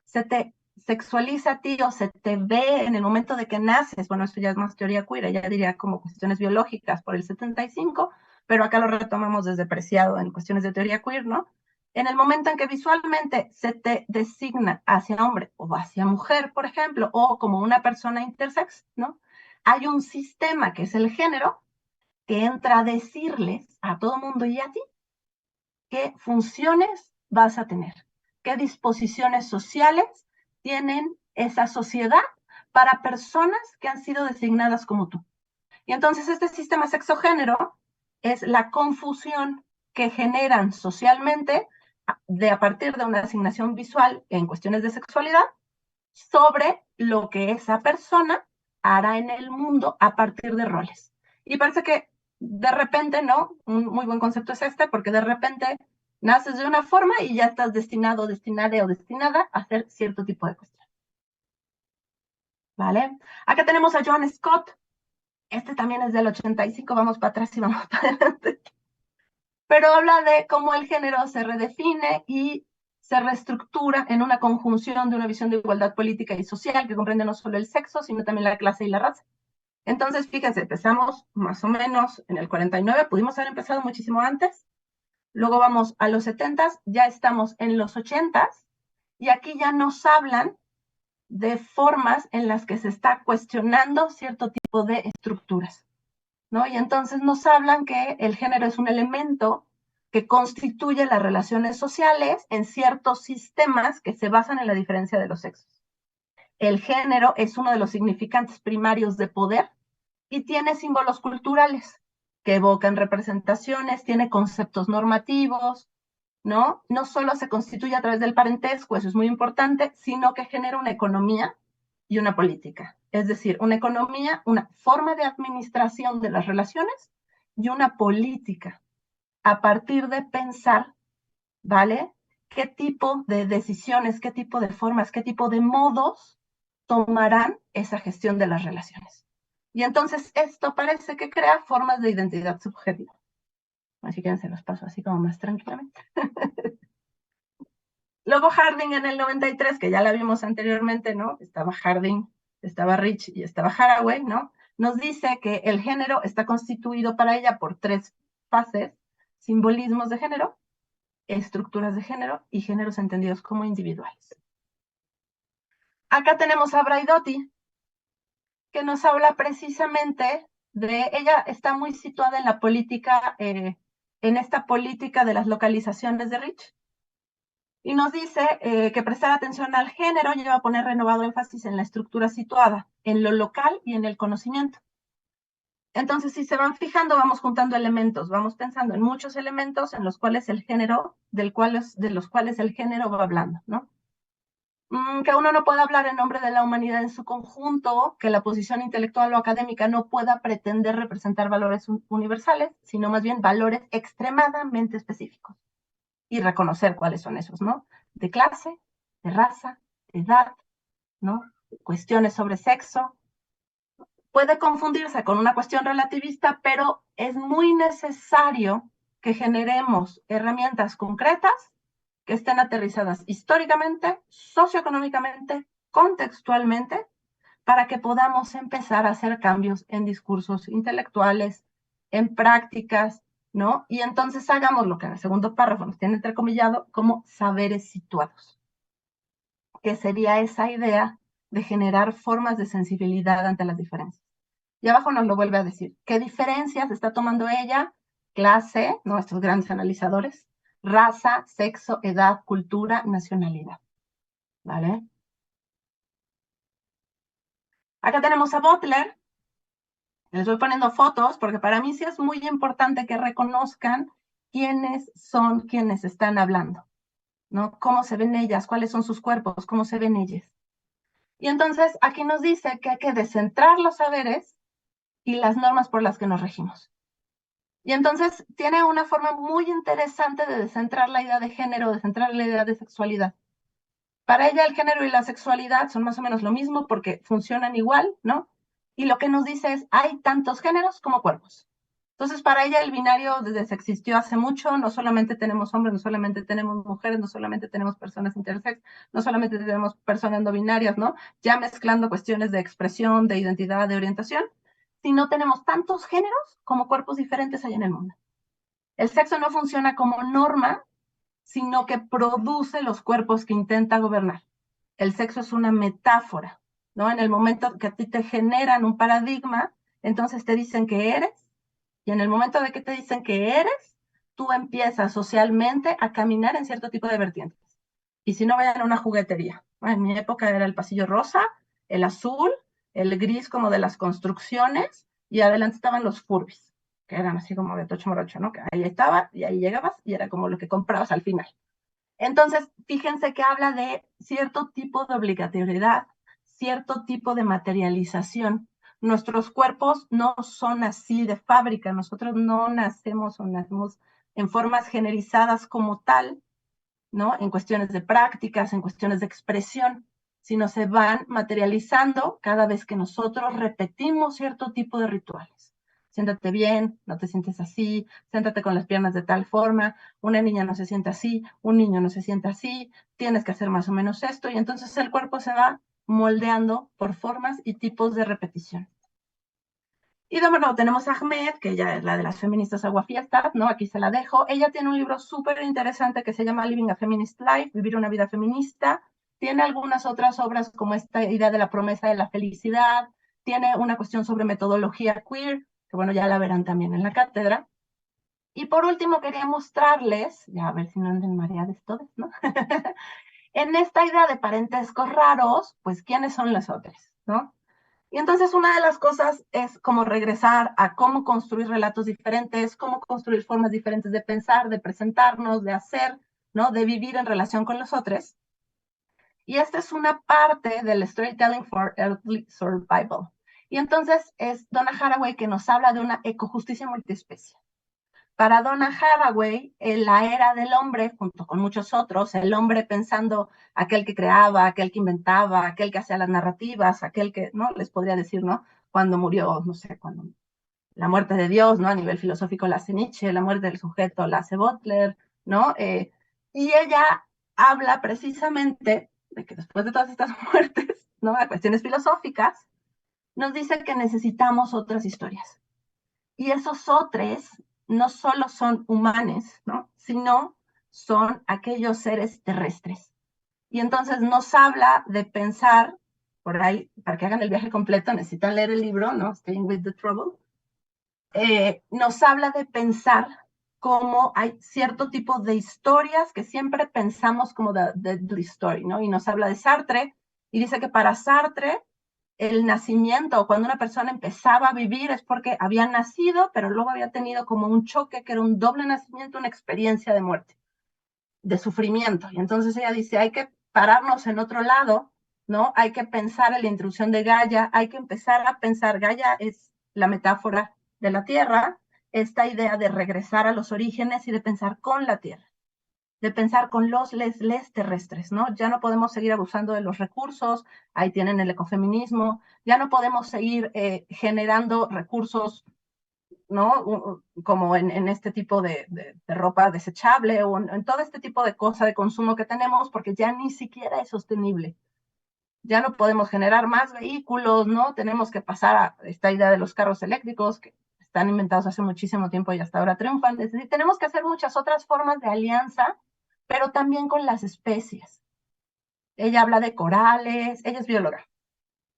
[SPEAKER 2] se te sexualiza a ti o se te ve en el momento de que naces, bueno, esto ya es más teoría queer, ya diría como cuestiones biológicas por el 75, pero acá lo retomamos desde Preciado en cuestiones de teoría queer, ¿no? En el momento en que visualmente se te designa hacia hombre o hacia mujer, por ejemplo, o como una persona intersex, ¿no? Hay un sistema que es el género que entra a decirles a todo mundo y a ti qué funciones vas a tener, qué disposiciones sociales tienen esa sociedad para personas que han sido designadas como tú. Y entonces este sistema sexogénero es la confusión que generan socialmente a partir de una asignación visual en cuestiones de sexualidad sobre lo que esa persona hará en el mundo a partir de roles. Y parece que de repente, ¿no? Un muy buen concepto es este, porque de repente naces de una forma y ya estás destinado, destinada o destinada a hacer cierto tipo de cuestión. ¿Vale? Acá tenemos a John Scott. Este también es del 85, vamos para atrás y vamos para adelante. Pero habla de cómo el género se redefine y se reestructura en una conjunción de una visión de igualdad política y social que comprende no solo el sexo, sino también la clase y la raza. Entonces, fíjense, empezamos más o menos en el 49, pudimos haber empezado muchísimo antes, luego vamos a los 70, ya estamos en los 80, y aquí ya nos hablan de formas en las que se está cuestionando cierto tipo de estructuras, ¿no? Y entonces nos hablan que el género es un elemento que constituye las relaciones sociales en ciertos sistemas que se basan en la diferencia de los sexos. El género es uno de los significantes primarios de poder y tiene símbolos culturales que evocan representaciones, tiene conceptos normativos, ¿no? No solo se constituye a través del parentesco, eso es muy importante, sino que genera una economía y una política. Es decir, una economía, una forma de administración de las relaciones y una política a partir de pensar, ¿vale? ¿Qué tipo de decisiones, qué tipo de formas, qué tipo de modos tomarán esa gestión de las relaciones? Y entonces esto parece que crea formas de identidad subjetiva. Así que se los paso así como más tranquilamente. Luego Harding en el 93, que ya la vimos anteriormente, ¿no? Estaba Harding, estaba Rich y estaba Haraway, ¿no? Nos dice que el género está constituido para ella por 3 fases, simbolismos de género, estructuras de género y géneros entendidos como individuales. Acá tenemos a Braidotti, que nos habla precisamente de, ella está muy situada en la política, en esta política de las localizaciones de Rich, y nos dice que prestar atención al género lleva a poner renovado énfasis en la estructura situada, en lo local y en el conocimiento. Entonces, si se van fijando, vamos juntando elementos, vamos pensando en muchos elementos en los cuales el género, de los cuales el género va hablando, ¿no? Que uno no pueda hablar en nombre de la humanidad en su conjunto, que la posición intelectual o académica no pueda pretender representar valores universales, sino más bien valores extremadamente específicos. Y reconocer cuáles son esos, ¿no? De clase, de raza, de edad, ¿no? Cuestiones sobre sexo. Puede confundirse con una cuestión relativista, pero es muy necesario que generemos herramientas concretas que estén aterrizadas históricamente, socioeconómicamente, contextualmente, para que podamos empezar a hacer cambios en discursos intelectuales, en prácticas, ¿no? Y entonces hagamos lo que en el segundo párrafo nos tiene entrecomillado como saberes situados, que sería esa idea de generar formas de sensibilidad ante las diferencias. Y abajo nos lo vuelve a decir. ¿Qué diferencias está tomando ella? Clase, nuestros grandes analizadores, raza, sexo, edad, cultura, nacionalidad. ¿Vale? Acá tenemos a Butler. Les voy poniendo fotos porque para mí sí es muy importante que reconozcan quiénes son quienes están hablando, ¿no? Cómo se ven ellas, cuáles son sus cuerpos, cómo se ven ellas. Y entonces aquí nos dice que hay que descentrar los saberes y las normas por las que nos regimos. Y entonces tiene una forma muy interesante de descentrar la idea de género, descentrar la idea de sexualidad. Para ella el género y la sexualidad son más o menos lo mismo porque funcionan igual, ¿no? Y lo que nos dice es, hay tantos géneros como cuerpos. Entonces, para ella el binario desde que existió hace mucho, no solamente tenemos hombres, no solamente tenemos mujeres, no solamente tenemos personas intersex, no solamente tenemos personas no binarias, ¿no? Ya mezclando cuestiones de expresión, de identidad, de orientación, sino tenemos tantos géneros como cuerpos diferentes hay en el mundo. El sexo no funciona como norma, sino que produce los cuerpos que intenta gobernar. El sexo es una metáfora, ¿no? En el momento que a ti te generan un paradigma, entonces te dicen que eres, y en el momento de que te dicen que eres, tú empiezas socialmente a caminar en cierto tipo de vertientes. Y si no, vayan a una juguetería. En mi época era el pasillo rosa, el azul, el gris como de las construcciones, y adelante estaban los Furbies, que eran así como de tocho morocho, ¿no? Que ahí estaba, y ahí llegabas, y era como lo que comprabas al final. Entonces, fíjense que habla de cierto tipo de obligatoriedad, cierto tipo de materialización. Nuestros cuerpos no son así de fábrica, nosotros no nacemos o nacemos en formas generizadas como tal, ¿no? En cuestiones de prácticas, en cuestiones de expresión, sino se van materializando cada vez que nosotros repetimos cierto tipo de rituales. Siéntate bien, no te sientes así, siéntate con las piernas de tal forma, una niña no se siente así, un niño no se siente así, tienes que hacer más o menos esto, y entonces el cuerpo se va moldeando por formas y tipos de repetición. Y de bueno, tenemos a Ahmed, que ella es la de las feministas aguafiestas, ¿no? Aquí se la dejo. Ella tiene un libro súper interesante que se llama Living a Feminist Life, Vivir una vida feminista. Tiene algunas otras obras como esta idea de la promesa de la felicidad. Tiene una cuestión sobre metodología queer, que bueno, ya la verán también en la cátedra. Y por último quería mostrarles, ya a ver si no anden mareados todos, ¿no? En esta idea de parentescos raros, pues, ¿quiénes son los otros, no? Y entonces una de las cosas es como regresar a cómo construir relatos diferentes, cómo construir formas diferentes de pensar, de presentarnos, de hacer, ¿no? De vivir en relación con los otros. Y esta es una parte del Storytelling for Earthly Survival. Y entonces es Donna Haraway que nos habla de una ecojusticia multiespecie. Para Donna Haraway, en la era del hombre, junto con muchos otros, el hombre pensando aquel que creaba, aquel que inventaba, aquel que hacía las narrativas, aquel que, ¿no? Les podría decir, ¿no? Cuando murió, no sé, cuando la muerte de Dios, ¿no? A nivel filosófico la hace Nietzsche, la muerte del sujeto la hace Butler, ¿no? Y ella habla precisamente de que después de todas estas muertes, ¿no? A cuestiones filosóficas, nos dice que necesitamos otras historias. Y esos otros no solo son humanos, ¿no? Sino son aquellos seres terrestres. Y entonces nos habla de pensar, por ahí, para que hagan el viaje completo, necesitan leer el libro, ¿no? Staying with the Trouble. Nos habla de pensar cómo hay cierto tipo de historias que siempre pensamos como the story, ¿no? Y nos habla de Sartre, y dice que para Sartre el nacimiento, cuando una persona empezaba a vivir, es porque había nacido, pero luego había tenido como un choque, que era un doble nacimiento, una experiencia de muerte, de sufrimiento. Y entonces ella dice, hay que pararnos en otro lado, ¿no? Hay que pensar en la intrusión de Gaia, hay que empezar a pensar, Gaia es la metáfora de la Tierra, esta idea de regresar a los orígenes y de pensar con la Tierra, de pensar con los les terrestres, ¿no? Ya no podemos seguir abusando de los recursos, ahí tienen el ecofeminismo, ya no podemos seguir generando recursos, ¿no? Como en este tipo de ropa desechable o en todo este tipo de cosas de consumo que tenemos, porque ya ni siquiera es sostenible. Ya no podemos generar más vehículos, ¿no? Tenemos que pasar a esta idea de los carros eléctricos que están inventados hace muchísimo tiempo y hasta ahora triunfan. Es decir, tenemos que hacer muchas otras formas de alianza, pero también con las especies. Ella habla de corales, ella es bióloga,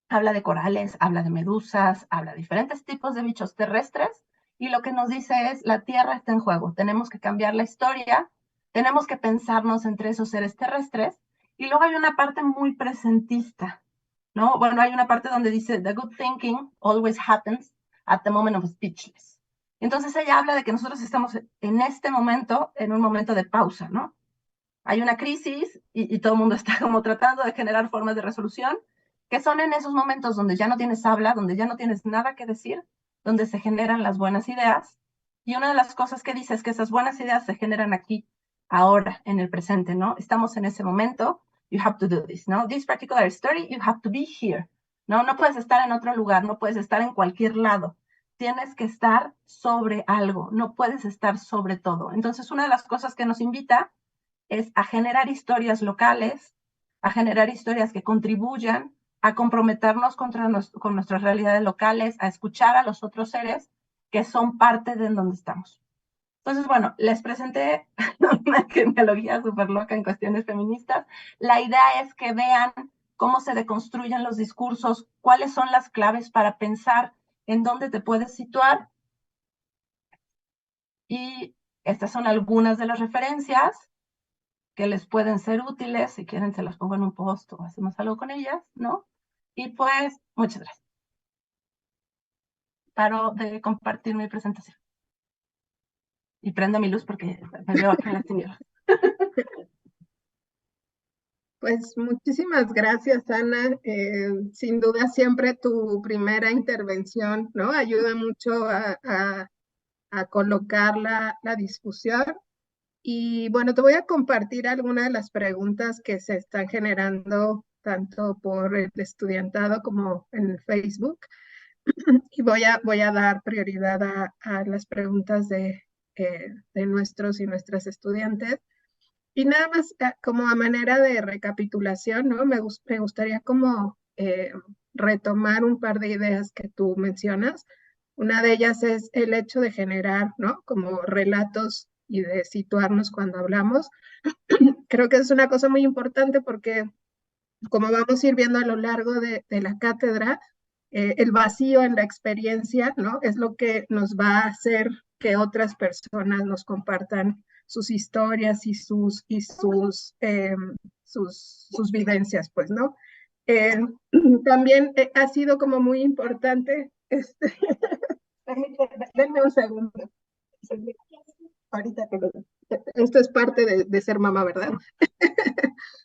[SPEAKER 2] habla de corales, habla de medusas, habla de diferentes tipos de bichos terrestres, y lo que nos dice es, la Tierra está en juego, tenemos que cambiar la historia, tenemos que pensarnos entre esos seres terrestres, y luego hay una parte muy presentista, ¿no? Bueno, hay una parte donde dice, the good thinking always happens at the moment of speechless. Entonces ella habla de que nosotros estamos en este momento, en un momento de pausa, ¿no? Hay una crisis y todo el mundo está como tratando de generar formas de resolución, que son en esos momentos donde ya no tienes habla, donde ya no tienes nada que decir, donde se generan las buenas ideas. Y una de las cosas que dice es que esas buenas ideas se generan aquí, ahora, en el presente, ¿no? Estamos en ese momento, you have to do this, ¿no? This particular story, you have to be here, ¿no? No puedes estar en otro lugar, no puedes estar en cualquier lado. Tienes que estar sobre algo, no puedes estar sobre todo. Entonces, una de las cosas que nos invita es a generar historias locales, a generar historias que contribuyan a comprometernos con nuestras realidades locales, a escuchar a los otros seres que son parte de donde estamos. Entonces, bueno, les presenté una genealogía súper loca en cuestiones feministas. La idea es que vean cómo se deconstruyen los discursos, cuáles son las claves para pensar en dónde te puedes situar. Y estas son algunas de las referencias que les pueden ser útiles. Si quieren, se las pongo en un post o hacemos algo con ellas, ¿no? Y pues, muchas gracias. Paro de compartir mi presentación. Y prendo mi luz porque me veo aquí en las tinieblas.
[SPEAKER 1] Pues muchísimas gracias, Ana. Sin duda siempre tu primera intervención, ¿no? Ayuda mucho a colocar la discusión. Y bueno, te voy a compartir algunas de las preguntas que se están generando tanto por el estudiantado como en Facebook. Y voy a dar prioridad a las preguntas de nuestros y nuestras estudiantes. Y nada más como a manera de recapitulación, ¿no? Me gustaría como retomar un par de ideas que tú mencionas. Una de ellas es el hecho de generar, ¿no? Como relatos y de situarnos cuando hablamos. Creo que es una cosa muy importante porque como vamos a ir viendo a lo largo de la cátedra, el vacío en la experiencia, ¿no? Es lo que nos va a hacer que otras personas nos compartan sus historias y sus vivencias, pues, ¿no? Eh, también ha sido como muy importante, denme un segundo. Ahorita, esto es parte de ser mamá, ¿verdad?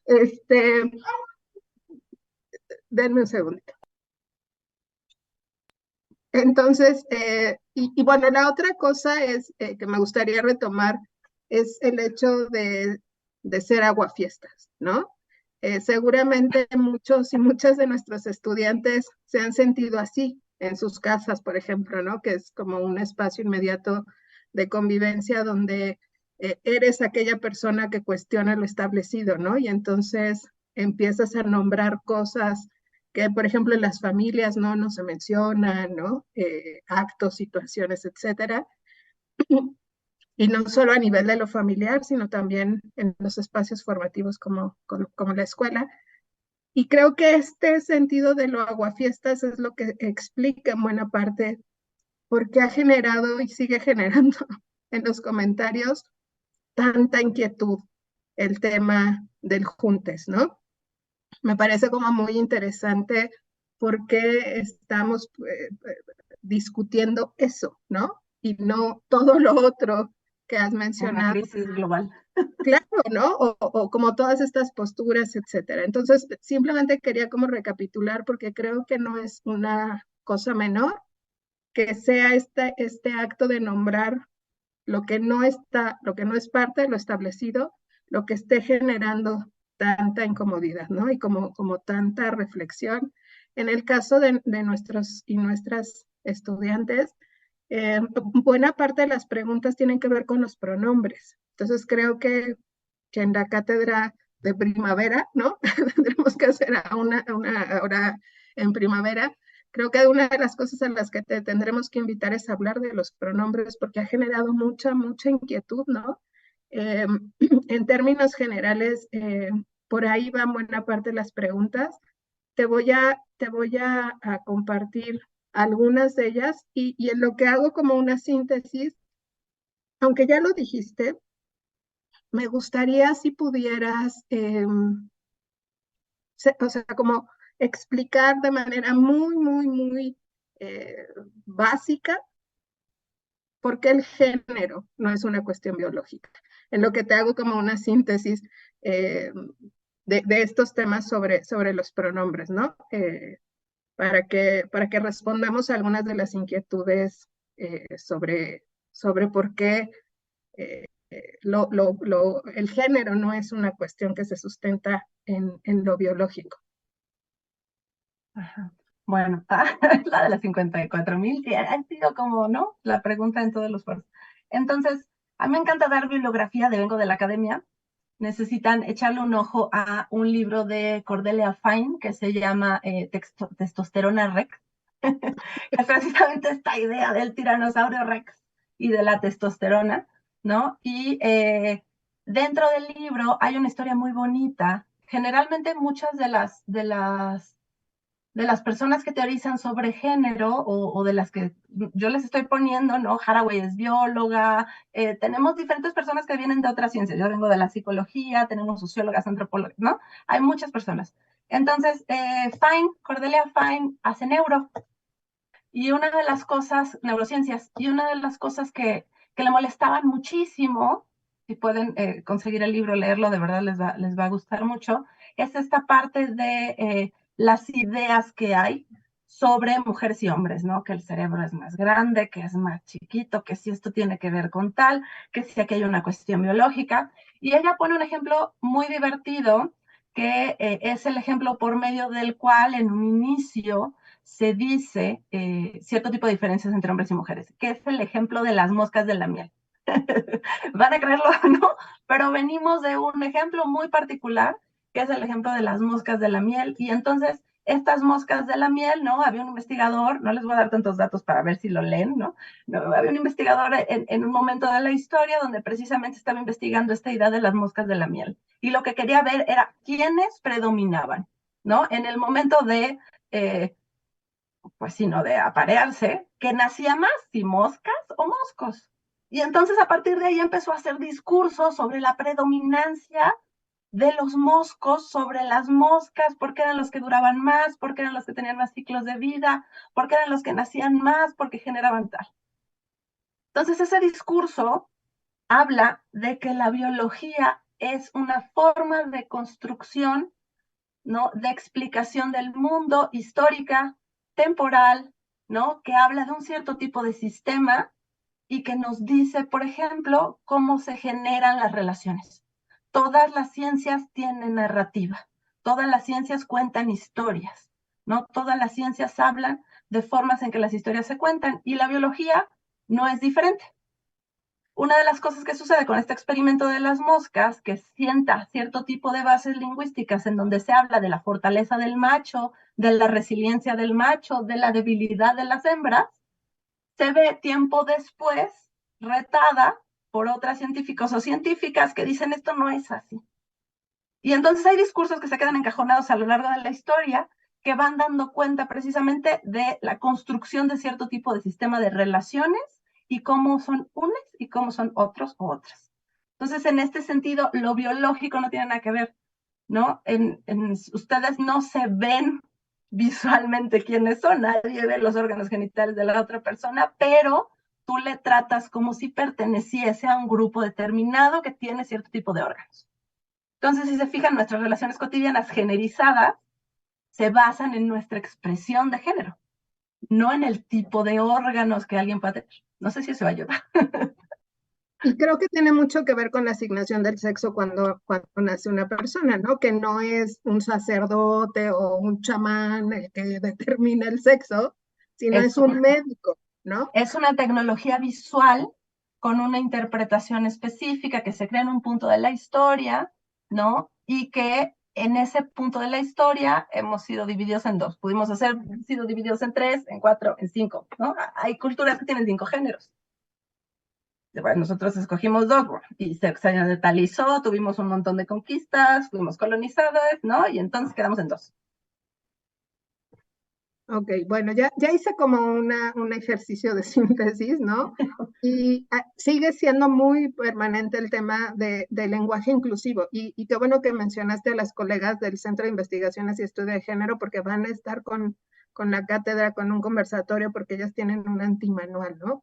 [SPEAKER 1] Este, denme un segundo. Entonces, y bueno, la otra cosa es que me gustaría retomar es el hecho de ser aguafiestas, ¿no? Seguramente muchos y muchas de nuestros estudiantes se han sentido así en sus casas, por ejemplo, ¿no? Que es como un espacio inmediato de convivencia donde eres aquella persona que cuestiona lo establecido, ¿no? Y entonces empiezas a nombrar cosas que, por ejemplo, en las familias no se mencionan, ¿no? Actos, situaciones, etcétera. y no solo a nivel de lo familiar, sino también en los espacios formativos como la escuela. Y creo que este sentido de lo aguafiestas es lo que explica en buena parte por qué ha generado y sigue generando en los comentarios tanta inquietud el tema del juntes, ¿no? Me parece como muy interesante por qué estamos discutiendo eso, ¿no? Y no todo lo otro que has
[SPEAKER 2] Una
[SPEAKER 1] mencionado.
[SPEAKER 2] crisis global.
[SPEAKER 1] Claro, ¿no? O como todas estas posturas, etcétera. Entonces, simplemente quería como recapitular porque creo que no es una cosa menor que sea este acto de nombrar lo que no está, lo que no es parte de lo establecido, lo que esté generando tanta incomodidad, ¿no? Y como tanta reflexión. En el caso de nuestros y nuestras estudiantes, buena parte de las preguntas tienen que ver con los pronombres. Entonces que en la cátedra de primavera, ¿no? Tendremos que hacer una hora en primavera. Creo que una de las cosas en las que te tendremos que invitar es hablar de los pronombres, porque ha generado mucha inquietud, ¿no? Eh, en términos generales, por ahí van buena parte de las preguntas. Te voy a compartir algunas de ellas y en lo que hago como una síntesis, aunque ya lo dijiste, me gustaría si pudieras, o sea, como explicar de manera muy eh, básica por qué el género no es una cuestión biológica. En lo que te hago como una síntesis eh, de estos temas sobre los pronombres, ¿no? Para que respondamos a algunas de las inquietudes sobre por qué el género no es una cuestión que se sustenta en lo biológico.
[SPEAKER 2] Ajá. Bueno, la de las 54,000, que ha sido como, ¿no? La pregunta en todos los foros. Entonces, a mí me encanta dar bibliografía, vengo de la academia. Necesitan echarle un ojo a un libro de Cordelia Fine que se llama Testosterona Rex, que es precisamente esta idea del tiranosaurio Rex y de la testosterona, ¿no? Y dentro del libro hay una historia muy bonita. Generalmente muchas de las personas que teorizan sobre género o de las que yo les estoy poniendo, ¿no? Haraway es bióloga, tenemos diferentes personas que vienen de otras ciencias, yo vengo de la psicología, tenemos sociólogas, antropólogas, ¿no? Hay muchas personas. Entonces, Cordelia Fine hace y una de las cosas, neurociencias, y una de las cosas que le molestaban muchísimo, si pueden conseguir el libro, leerlo, de verdad les va a gustar mucho, es esta parte de las ideas que hay sobre mujeres y hombres, ¿no? Que el cerebro es más grande, que es más chiquito, que si esto tiene que ver con tal, que si aquí hay una cuestión biológica. Y ella pone un ejemplo muy divertido, que es el ejemplo por medio del cual en un inicio se dice cierto tipo de diferencias entre hombres y mujeres, que es el ejemplo de las moscas de la miel. Van a creerlo, ¿no? Pero venimos de un ejemplo muy particular, que es el ejemplo de las moscas de la miel. Y entonces, estas moscas de la miel, ¿no? Había un investigador, no les voy a dar tantos datos para ver si lo leen, ¿no? Había un investigador en un momento de la historia donde precisamente estaba investigando esta idea de las moscas de la miel. Y lo que quería ver era quiénes predominaban, ¿no? En el momento de pues sino de aparearse, que nacía más, si moscas o moscos. Y entonces a partir de ahí empezó a hacer discursos sobre la predominancia de los moscos sobre las moscas, porque eran los que duraban más, porque eran los que tenían más ciclos de vida, porque eran los que nacían más, porque generaban tal. Entonces ese discurso habla de que la biología es una forma de construcción, ¿no? De explicación del mundo histórica, temporal, ¿no? Que habla de un cierto tipo de sistema y que nos dice, por ejemplo, cómo se generan las relaciones. Todas las ciencias tienen narrativa, todas las ciencias cuentan historias, ¿no? Todas las ciencias hablan de formas en que las historias se cuentan y la biología no es diferente. Una de las cosas que sucede con este experimento de las moscas, que sienta cierto tipo de bases lingüísticas en donde se habla de la fortaleza del macho, de la resiliencia del macho, de la debilidad de las hembras, se ve tiempo después retada por otras científicos o científicas que dicen esto no es así. Y entonces hay discursos que se quedan encajonados a lo largo de la historia que van dando cuenta precisamente de la construcción de cierto tipo de sistema de relaciones y cómo son unos y cómo son otros o otras. Entonces, en este sentido, lo biológico no tiene nada que ver, ¿no? Ustedes no se ven visualmente quiénes son, nadie ve los órganos genitales de la otra persona, pero tú le tratas como si perteneciese a un grupo determinado que tiene cierto tipo de órganos. Entonces, si se fijan, nuestras relaciones cotidianas generizadas se basan en nuestra expresión de género, no en el tipo de órganos que alguien pueda tener. No sé si eso ayuda.
[SPEAKER 1] Y creo que tiene mucho que ver con la asignación del sexo cuando nace una persona, ¿no? Que no es un sacerdote o un chamán el que determina el sexo, sino es un médico, ¿no?
[SPEAKER 2] Es una tecnología visual con una interpretación específica que se crea en un punto de la historia, ¿no? Y que en ese punto de la historia hemos sido divididos en dos. Pudimos haber sido divididos en 3, en 4, en 5, ¿no? Hay culturas que tienen 5 géneros. Bueno, nosotros escogimos 2, y se occidentalizó, tuvimos un montón de conquistas, fuimos colonizados, ¿no? Y entonces quedamos en 2.
[SPEAKER 1] Ok, bueno, ya hice como un ejercicio de síntesis, ¿no? Y sigue siendo muy permanente el tema del lenguaje inclusivo. Y qué bueno que mencionaste a las colegas del Centro de Investigaciones y Estudio de Género, porque van a estar con la cátedra, con un conversatorio, porque ellas tienen un antimanual, ¿no?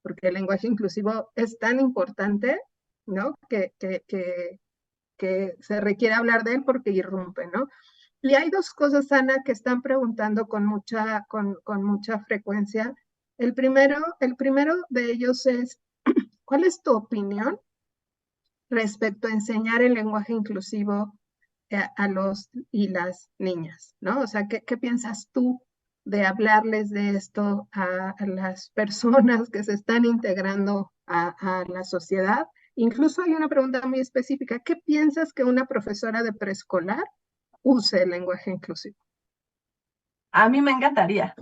[SPEAKER 1] Porque el lenguaje inclusivo es tan importante, ¿no? Que se requiere hablar de él porque irrumpe, ¿no? Y hay dos cosas, Ana, que están preguntando con mucha frecuencia. El primero de ellos es, ¿cuál es tu opinión respecto a enseñar el lenguaje inclusivo a los y las niñas, ¿no? O sea, ¿qué piensas tú de hablarles de esto a las personas que se están integrando a la sociedad? Incluso hay una pregunta muy específica. ¿Qué piensas que una profesora de preescolar use el lenguaje inclusivo?
[SPEAKER 2] A mí me encantaría.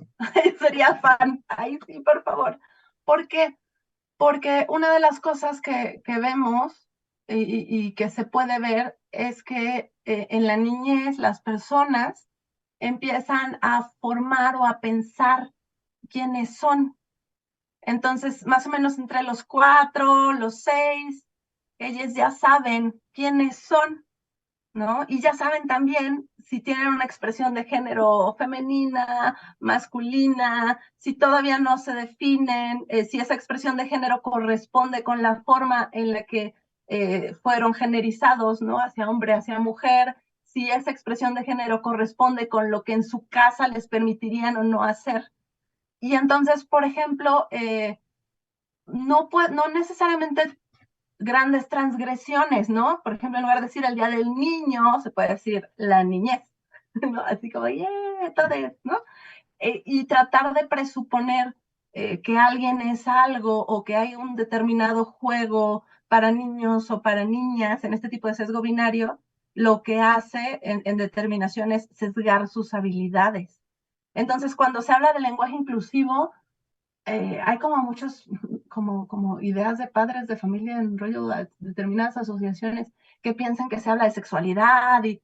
[SPEAKER 2] Sería fan. Ahí sí, por favor. ¿Por qué? Porque una de las cosas que vemos y que se puede ver es que en la niñez las personas empiezan a formar o a pensar quiénes son. Entonces, más o menos entre los 4, los 6, ellos ya saben quiénes son, ¿no? Y ya saben también si tienen una expresión de género femenina, masculina, si todavía no se definen, si esa expresión de género corresponde con la forma en la que fueron generizados, ¿no? Hacia hombre, hacia mujer, si esa expresión de género corresponde con lo que en su casa les permitirían o no hacer. Y entonces, por ejemplo, no necesariamente grandes transgresiones, ¿no? Por ejemplo, en lugar de decir el día del niño, se puede decir la niñez, ¿no? Así como, yeah, todo es, ¿no? Y tratar de presuponer que alguien es algo o que hay un determinado juego para niños o para niñas en este tipo de sesgo binario, lo que hace en determinación es sesgar sus habilidades. Entonces, cuando se habla de lenguaje inclusivo, hay como muchos, como ideas de padres de familia en rollo de determinadas asociaciones que piensan que se habla de sexualidad y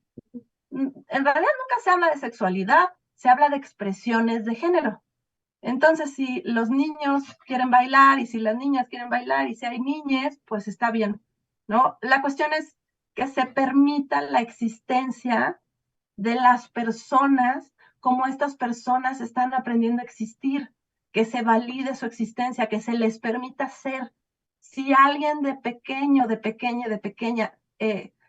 [SPEAKER 2] en realidad nunca se habla de sexualidad, se habla de expresiones de género. Entonces, si los niños quieren bailar y si las niñas quieren bailar y si hay niñes, pues está bien, ¿no? La cuestión es que se permita la existencia de las personas, como estas personas están aprendiendo a existir, que se valide su existencia, que se les permita ser. Si alguien de pequeño, de pequeña, de pequeña,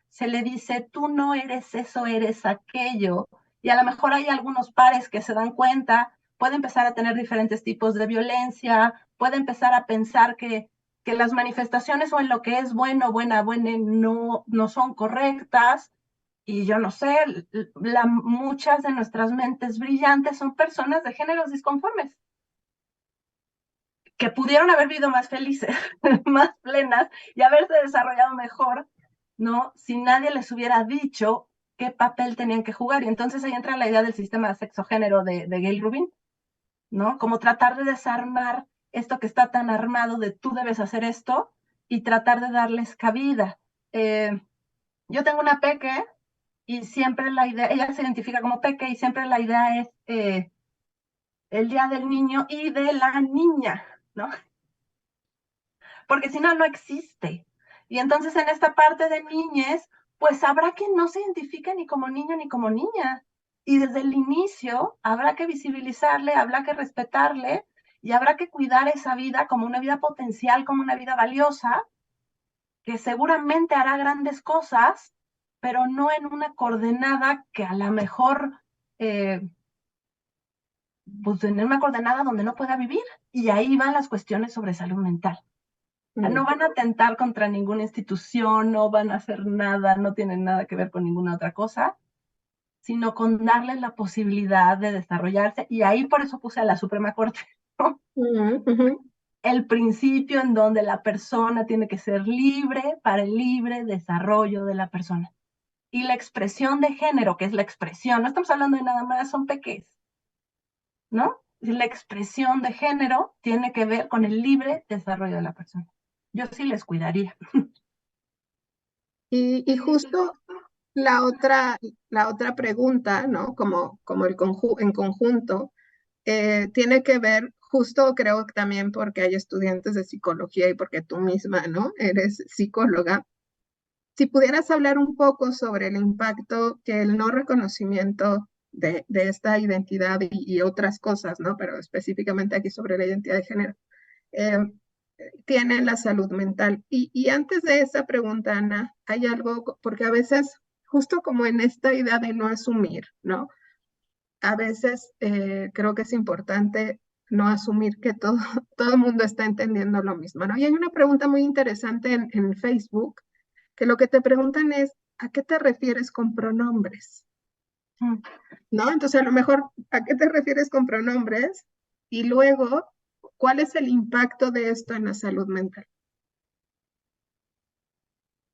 [SPEAKER 2] se le dice, tú no eres eso, eres aquello, y a lo mejor hay algunos pares que se dan cuenta, puede empezar a tener diferentes tipos de violencia, puede empezar a pensar que las manifestaciones o en lo que es bueno, buena, no son correctas, y yo no sé, muchas de nuestras mentes brillantes son personas de géneros disconformes, que pudieron haber vivido más felices, más plenas y haberse desarrollado mejor, ¿no? Si nadie les hubiera dicho qué papel tenían que jugar. Y entonces ahí entra la idea del sistema de sexo-género de Gayle Rubin, ¿no? Como tratar de desarmar esto que está tan armado de tú debes hacer esto y tratar de darles cabida. Yo tengo una peque y siempre la idea, ella se identifica como peque y siempre la idea es el día del niño y de la niña, ¿no? Porque si no, no existe. Y entonces en esta parte de niñez, pues habrá quien no se identifique ni como niño ni como niña. Y desde el inicio habrá que visibilizarle, habrá que respetarle y habrá que cuidar esa vida como una vida potencial, como una vida valiosa, que seguramente hará grandes cosas, pero no en una coordenada que a lo mejor, pues en una coordenada donde no pueda vivir. Y ahí van las cuestiones sobre salud mental. No van a atentar contra ninguna institución, no van a hacer nada, no tienen nada que ver con ninguna otra cosa, sino con darles la posibilidad de desarrollarse. Y ahí por eso puse a la Suprema Corte, ¿no? El principio en donde la persona tiene que ser libre para el libre desarrollo de la persona. Y la expresión de género, que es la expresión, no estamos hablando de nada más, son pequeños, ¿no? La expresión de género tiene que ver con el libre desarrollo de la persona. Yo sí les cuidaría.
[SPEAKER 1] Y justo la otra pregunta, ¿no? Como en conjunto, tiene que ver, justo creo que también porque hay estudiantes de psicología y porque tú misma, ¿no? Eres psicóloga. Si pudieras hablar un poco sobre el impacto que el no reconocimiento de esta identidad y otras cosas, ¿no? Pero específicamente aquí sobre la identidad de género, eh, tiene en la salud mental. Y antes de esa pregunta, Ana, hay algo, porque a veces, justo como en esta idea de no asumir, ¿no? A veces creo que es importante no asumir que todo el mundo está entendiendo lo mismo, ¿no? Y hay una pregunta muy interesante en Facebook, que lo que te preguntan es, ¿a qué te refieres con pronombres? ¿No? Entonces, a lo mejor, ¿a qué te refieres con pronombres? Y luego, ¿cuál es el impacto de esto en la salud mental?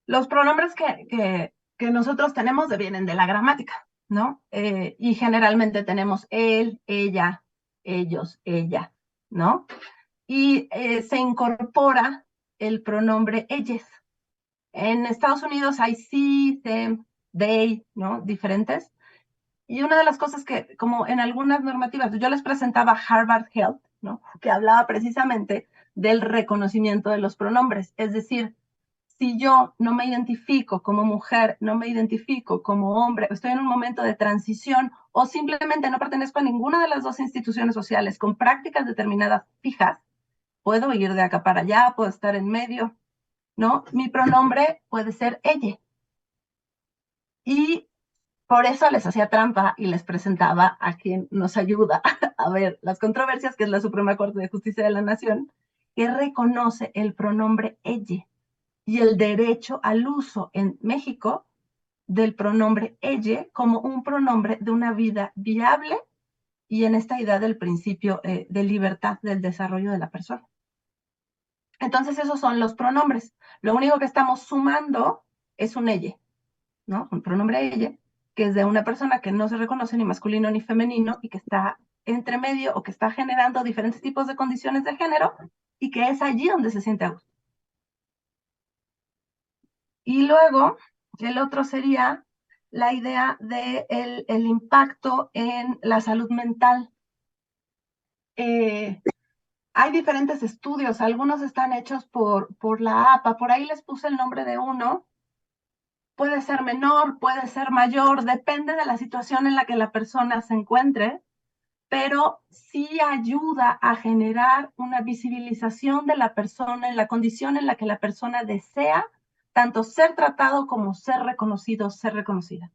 [SPEAKER 2] Los pronombres que nosotros tenemos vienen de la gramática, ¿no? Y generalmente tenemos él, ella, ellos, ella, ¿no? Y se incorpora el pronombre ellos. En Estados Unidos hay sí, them, they, ¿no? Diferentes. Y una de las cosas que, como en algunas normativas, yo les presentaba Harvard Health, ¿no? Que hablaba precisamente del reconocimiento de los pronombres. Es decir, si yo no me identifico como mujer, no me identifico como hombre, estoy en un momento de transición o simplemente no pertenezco a ninguna de las dos instituciones sociales con prácticas determinadas fijas, puedo ir de acá para allá, puedo estar en medio, ¿no? Mi pronombre puede ser ella. Y por eso les hacía trampa y les presentaba a quien nos ayuda a ver las controversias, que es la Suprema Corte de Justicia de la Nación, que reconoce el pronombre ella y el derecho al uso en México del pronombre ella como un pronombre de una vida viable y en esta idea del principio de libertad del desarrollo de la persona. Entonces esos son los pronombres. Lo único que estamos sumando es un ella, ¿no? Un pronombre ella, que es de una persona que no se reconoce ni masculino ni femenino y que está entre medio o que está generando diferentes tipos de condiciones de género y que es allí donde se siente a gusto. Y luego, el otro sería la idea de el impacto en la salud mental. Hay diferentes estudios, algunos están hechos por la APA, por ahí les puse el nombre de uno, puede ser menor, puede ser mayor, depende de la situación en la que la persona se encuentre, pero sí ayuda a generar una visibilización de la persona en la condición en la que la persona desea tanto ser tratado como ser reconocido, ser reconocida,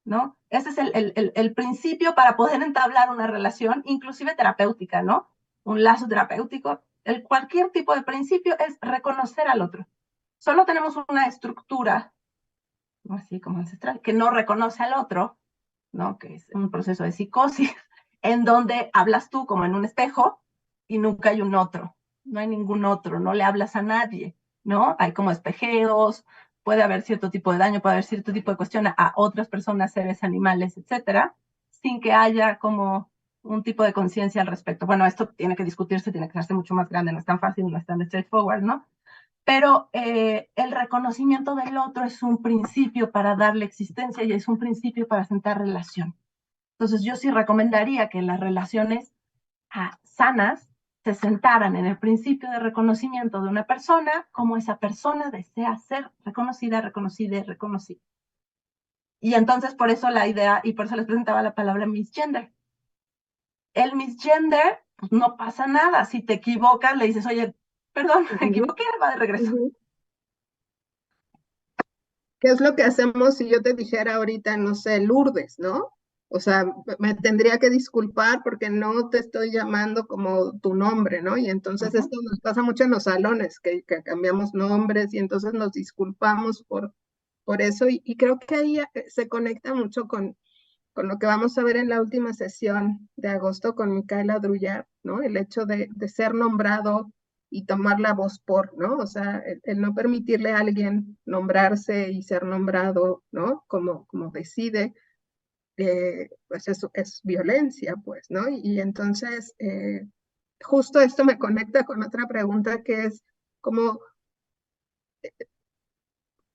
[SPEAKER 2] ¿no? Ese es el principio para poder entablar una relación, inclusive terapéutica, ¿no? Un lazo terapéutico. Cualquier tipo de principio es reconocer al otro. Solo tenemos una estructura, ¿no? Así como ancestral, que no reconoce al otro, ¿no? Que es un proceso de psicosis, en donde hablas tú como en un espejo y nunca hay un otro, no hay ningún otro, no le hablas a nadie, ¿no? Hay como espejeos, puede haber cierto tipo de daño, puede haber cierto tipo de cuestión a otras personas, seres, animales, etcétera, sin que haya como un tipo de conciencia al respecto. Bueno, esto tiene que discutirse, tiene que hacerse mucho más grande, no es tan fácil, no es tan straightforward, ¿no? Pero el reconocimiento del otro es un principio para darle existencia y es un principio para sentar relación. Entonces yo sí recomendaría que las relaciones sanas se sentaran en el principio de reconocimiento de una persona, como esa persona desea ser reconocida, reconocida y reconocida. Y entonces por eso la idea, y por eso les presentaba la palabra misgender. El misgender, pues no pasa nada. Si te equivocas, le dices, oye, perdón, me equivoqué, va de regreso.
[SPEAKER 1] ¿Qué es lo que hacemos si yo te dijera ahorita, no sé, Lourdes, ¿no? O sea, me tendría que disculpar porque no te estoy llamando como tu nombre, ¿no? Y entonces esto nos pasa mucho en los salones, que cambiamos nombres y entonces nos disculpamos por eso. Y creo que ahí se conecta mucho con lo que vamos a ver en la última sesión de agosto con Micaela Drullar, ¿no? El hecho de ser nombrado y tomar la voz por, ¿no? O sea, el no permitirle a alguien nombrarse y ser nombrado, ¿no? Como decide, pues eso es violencia, pues, ¿no? Y entonces, justo esto me conecta con otra pregunta que es como,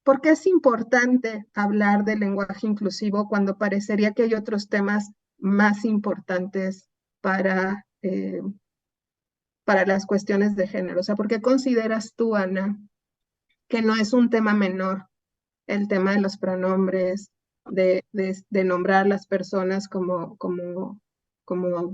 [SPEAKER 1] ¿por qué es importante hablar del lenguaje inclusivo cuando parecería que hay otros temas más importantes para las cuestiones de género? O sea, ¿por qué consideras tú, Ana, que no es un tema menor el tema de los pronombres, de nombrar a las personas como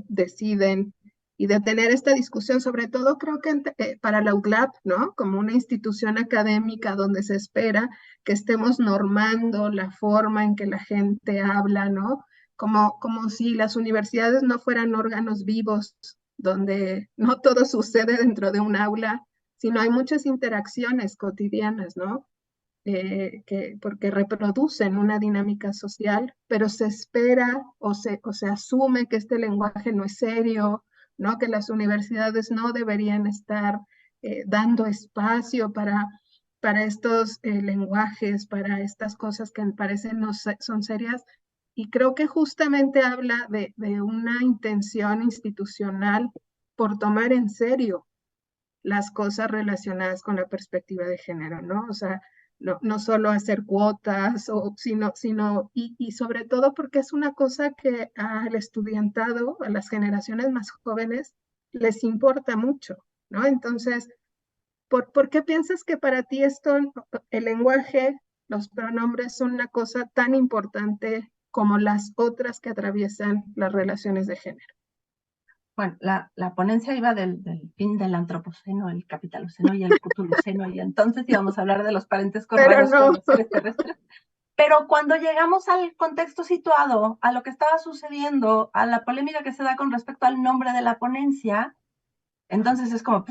[SPEAKER 1] deciden y de tener esta discusión, sobre todo creo que para la UCLAP, ¿no? Como una institución académica donde se espera que estemos normando la forma en que la gente habla, ¿no? Como si las universidades no fueran órganos vivos, donde no todo sucede dentro de un aula, sino hay muchas interacciones cotidianas, ¿no? Porque reproducen una dinámica social, pero se espera o se asume que este lenguaje no es serio, ¿no? Que las universidades no deberían estar dando espacio para estos lenguajes, para estas cosas que parecen no son serias. Y creo que justamente habla de una intención institucional por tomar en serio las cosas relacionadas con la perspectiva de género, ¿no? O sea, no solo hacer cuotas, y sobre todo porque es una cosa que al estudiantado, a las generaciones más jóvenes, les importa mucho, ¿no? Entonces, ¿por qué piensas que para ti esto, el lenguaje, los pronombres son una cosa tan importante como las otras que atraviesan las relaciones de género?
[SPEAKER 2] Bueno, la ponencia iba del fin del antropoceno, el capitaloceno y el cutuluceno, y entonces íbamos a hablar de los parentescos
[SPEAKER 1] Pero
[SPEAKER 2] raros
[SPEAKER 1] no.
[SPEAKER 2] con los seres terrestres. Pero cuando llegamos al contexto situado, a lo que estaba sucediendo, a la polémica que se da con respecto al nombre de la ponencia, entonces es como,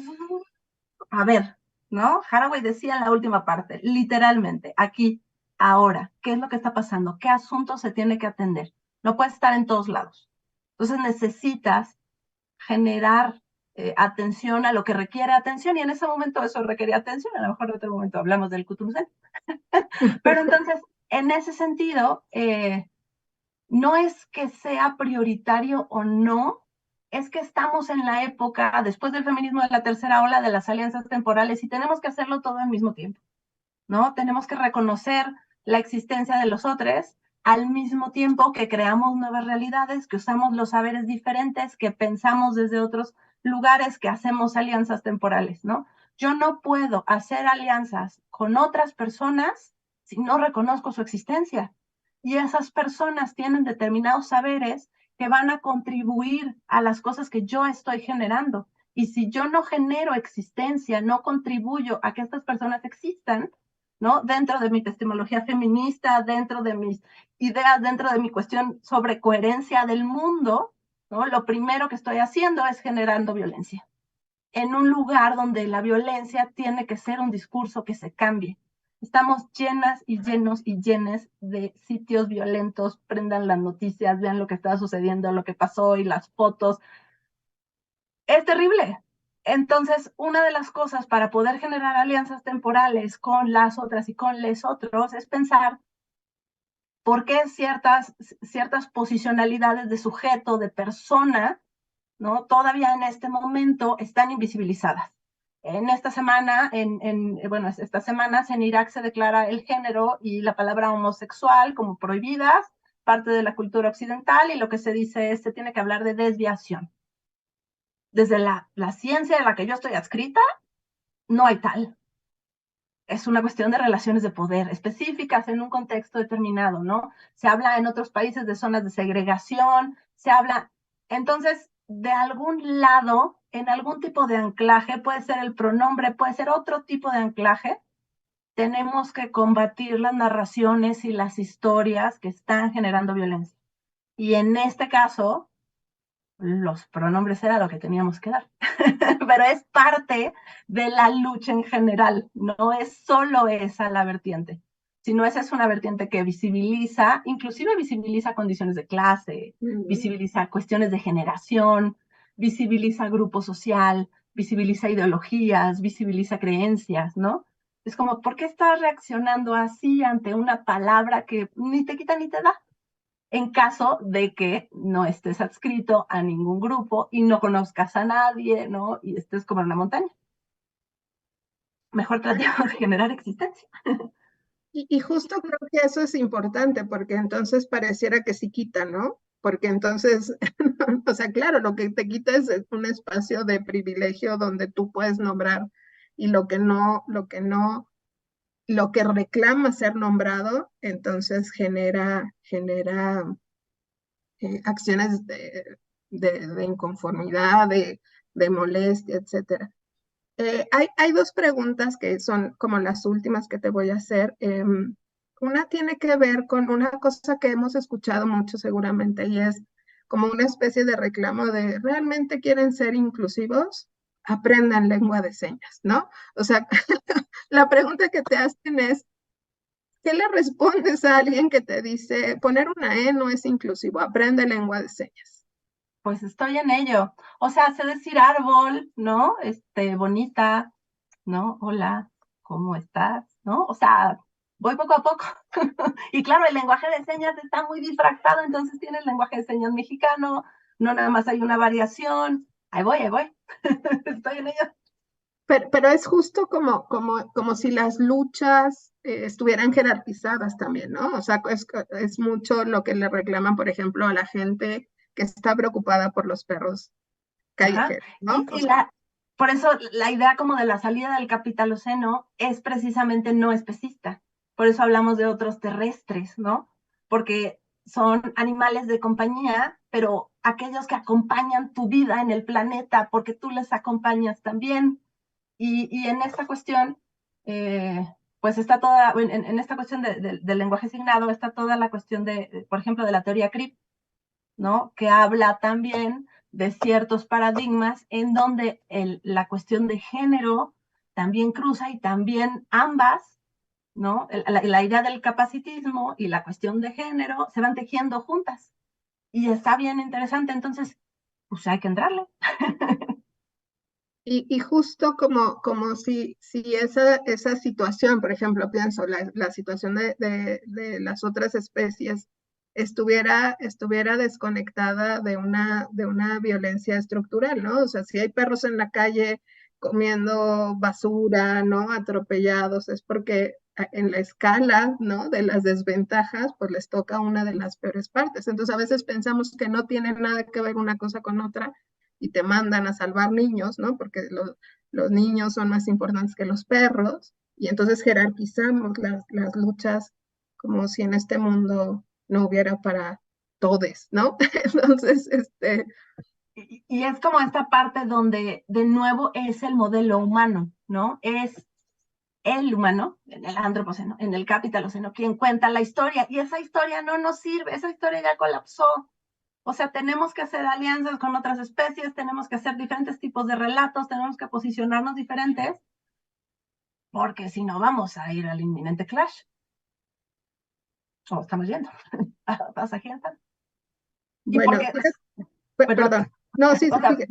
[SPEAKER 2] a ver, ¿no? Haraway decía en la última parte, literalmente, aquí, ahora, ¿qué es lo que está pasando? ¿Qué asunto se tiene que atender? No puedes estar en todos lados. Entonces necesitas generar atención a lo que requiere atención, y en ese momento eso requería atención, a lo mejor en otro momento hablamos del Cthulhu. Pero entonces, en ese sentido, no es que sea prioritario o no, es que estamos en la época, después del feminismo de la tercera ola, de las alianzas temporales, y tenemos que hacerlo todo al mismo tiempo, ¿no? Tenemos que reconocer la existencia de los otros al mismo tiempo que creamos nuevas realidades, que usamos los saberes diferentes, que pensamos desde otros lugares, que hacemos alianzas temporales, ¿no? Yo no puedo hacer alianzas con otras personas si no reconozco su existencia. Y esas personas tienen determinados saberes que van a contribuir a las cosas que yo estoy generando. Y si yo no genero existencia, no contribuyo a que estas personas existan, ¿no? Dentro de mi epistemología feminista, dentro de mis ideas, dentro de mi cuestión sobre coherencia del mundo, ¿no? Lo primero que estoy haciendo es generando violencia. En un lugar donde la violencia tiene que ser un discurso que se cambie. Estamos llenas y llenos y llenes de sitios violentos, prendan las noticias, vean lo que está sucediendo, lo que pasó y las fotos. Es terrible. Entonces, una de las cosas para poder generar alianzas temporales con las otras y con les otros es pensar por qué ciertas posicionalidades de sujeto, de persona, ¿no? Todavía en este momento están invisibilizadas. En esta semana, bueno, estas semanas en Irak se declara el género y la palabra homosexual como prohibidas, parte de la cultura occidental, y lo que se dice es que se tiene que hablar de desviación. Desde la ciencia de la que yo estoy adscrita, no hay tal. Es una cuestión de relaciones de poder específicas en un contexto determinado, ¿no? Se habla en otros países de zonas de segregación, se habla, entonces, de algún lado, en algún tipo de anclaje, puede ser el pronombre, puede ser otro tipo de anclaje, tenemos que combatir las narraciones y las historias que están generando violencia. Y en este caso, los pronombres era lo que teníamos que dar. Pero es parte de la lucha en general, no es solo esa la vertiente, sino esa es una vertiente que visibiliza, inclusive visibiliza condiciones de clase, visibiliza cuestiones de generación, visibiliza grupo social, visibiliza ideologías, visibiliza creencias, ¿no? Es como, ¿por qué estás reaccionando así ante una palabra que ni te quita ni te da? En caso de que no estés adscrito a ningún grupo y no conozcas a nadie, ¿no? Y estés como en una montaña. Mejor tratemos de generar existencia.
[SPEAKER 1] Y justo creo que eso es importante, porque entonces pareciera que sí quita, ¿no? Porque entonces, o sea, claro, lo que te quita es un espacio de privilegio donde tú puedes nombrar y lo que reclama ser nombrado, entonces genera acciones de inconformidad, de molestia, etcétera. Hay dos preguntas que son como las últimas que te voy a hacer. Una tiene que ver con una cosa que hemos escuchado mucho seguramente y es como una especie de reclamo de ¿realmente quieren ser inclusivos? Aprendan lengua de señas, ¿no? O sea, la pregunta que te hacen es, ¿qué le respondes a alguien que te dice poner una E no es inclusivo, aprende lengua de señas?
[SPEAKER 2] Pues estoy en ello. O sea, sé decir árbol, ¿no? Bonita, ¿no? Hola, ¿cómo estás? ¿No? O sea, voy poco a poco. Y claro, el lenguaje de señas está muy disfrazado, entonces tiene el lenguaje de señas mexicano, no nada más hay una variación. Ahí voy, ahí voy. Estoy en ello.
[SPEAKER 1] Pero es justo como si las luchas estuvieran jerarquizadas también, ¿no? O sea, es mucho lo que le reclaman, por ejemplo, a la gente que está preocupada por los perros
[SPEAKER 2] Ajá.
[SPEAKER 1] callejeros, ¿no?
[SPEAKER 2] Y
[SPEAKER 1] O
[SPEAKER 2] si
[SPEAKER 1] sea,
[SPEAKER 2] por eso la idea como de la salida del capitaloceno es precisamente no especista. Por eso hablamos de otros terrestres, ¿no? Porque son animales de compañía, pero aquellos que acompañan tu vida en el planeta, porque tú les acompañas también. Y en esta cuestión, pues está toda, en esta cuestión del lenguaje asignado, está toda la cuestión por ejemplo, de la teoría CRIP, ¿no? Que habla también de ciertos paradigmas en donde la cuestión de género también cruza y también ambas, ¿no? La idea del capacitismo y la cuestión de género se van tejiendo juntas. Y está bien interesante, entonces, pues hay que entrarle.
[SPEAKER 1] y justo como si esa situación, por ejemplo, pienso, la situación de las otras especies estuviera desconectada de una violencia estructural, ¿no? O sea, si hay perros en la calle comiendo basura, ¿no? Atropellados, es porque en la escala, ¿no? De las desventajas, pues les toca una de las peores partes. Entonces, a veces pensamos que no tiene nada que ver una cosa con otra y te mandan a salvar niños, ¿no? Porque los niños son más importantes que los perros, y entonces jerarquizamos las luchas como si en este mundo no hubiera para todes, ¿no? Entonces,
[SPEAKER 2] Y es como esta parte donde de nuevo es el modelo humano, ¿no? Es el humano, en el antropoceno, en el capitaloceno, quien cuenta la historia, y esa historia no nos sirve, esa historia ya colapsó. O sea, tenemos que hacer alianzas con otras especies, tenemos que hacer diferentes tipos de relatos, tenemos que posicionarnos diferentes, porque si no vamos a ir al inminente clash. O estamos yendo a esa gente. Y
[SPEAKER 1] bueno,
[SPEAKER 2] porque, perdón,
[SPEAKER 1] perdón, no, sí,
[SPEAKER 2] o sea,
[SPEAKER 1] sigue.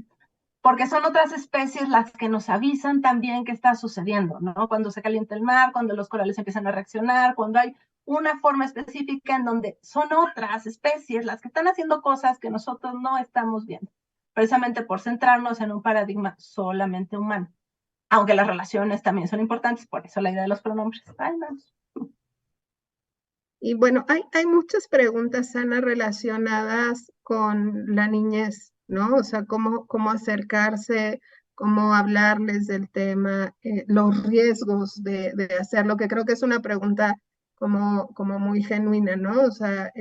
[SPEAKER 2] porque son otras especies las que nos avisan también qué está sucediendo, ¿no? Cuando se calienta el mar, cuando los corales empiezan a reaccionar, cuando hay una forma específica en donde son otras especies las que están haciendo cosas que nosotros no estamos viendo, precisamente por centrarnos en un paradigma solamente humano. Aunque las relaciones también son importantes, por eso la idea de los pronombres. Ay, no.
[SPEAKER 1] Y bueno, hay muchas preguntas, Ana, relacionadas con la niñez, ¿no? O sea, cómo acercarse, cómo hablarles del tema, los riesgos de hacerlo, que creo que es una pregunta como muy genuina, ¿no? O sea,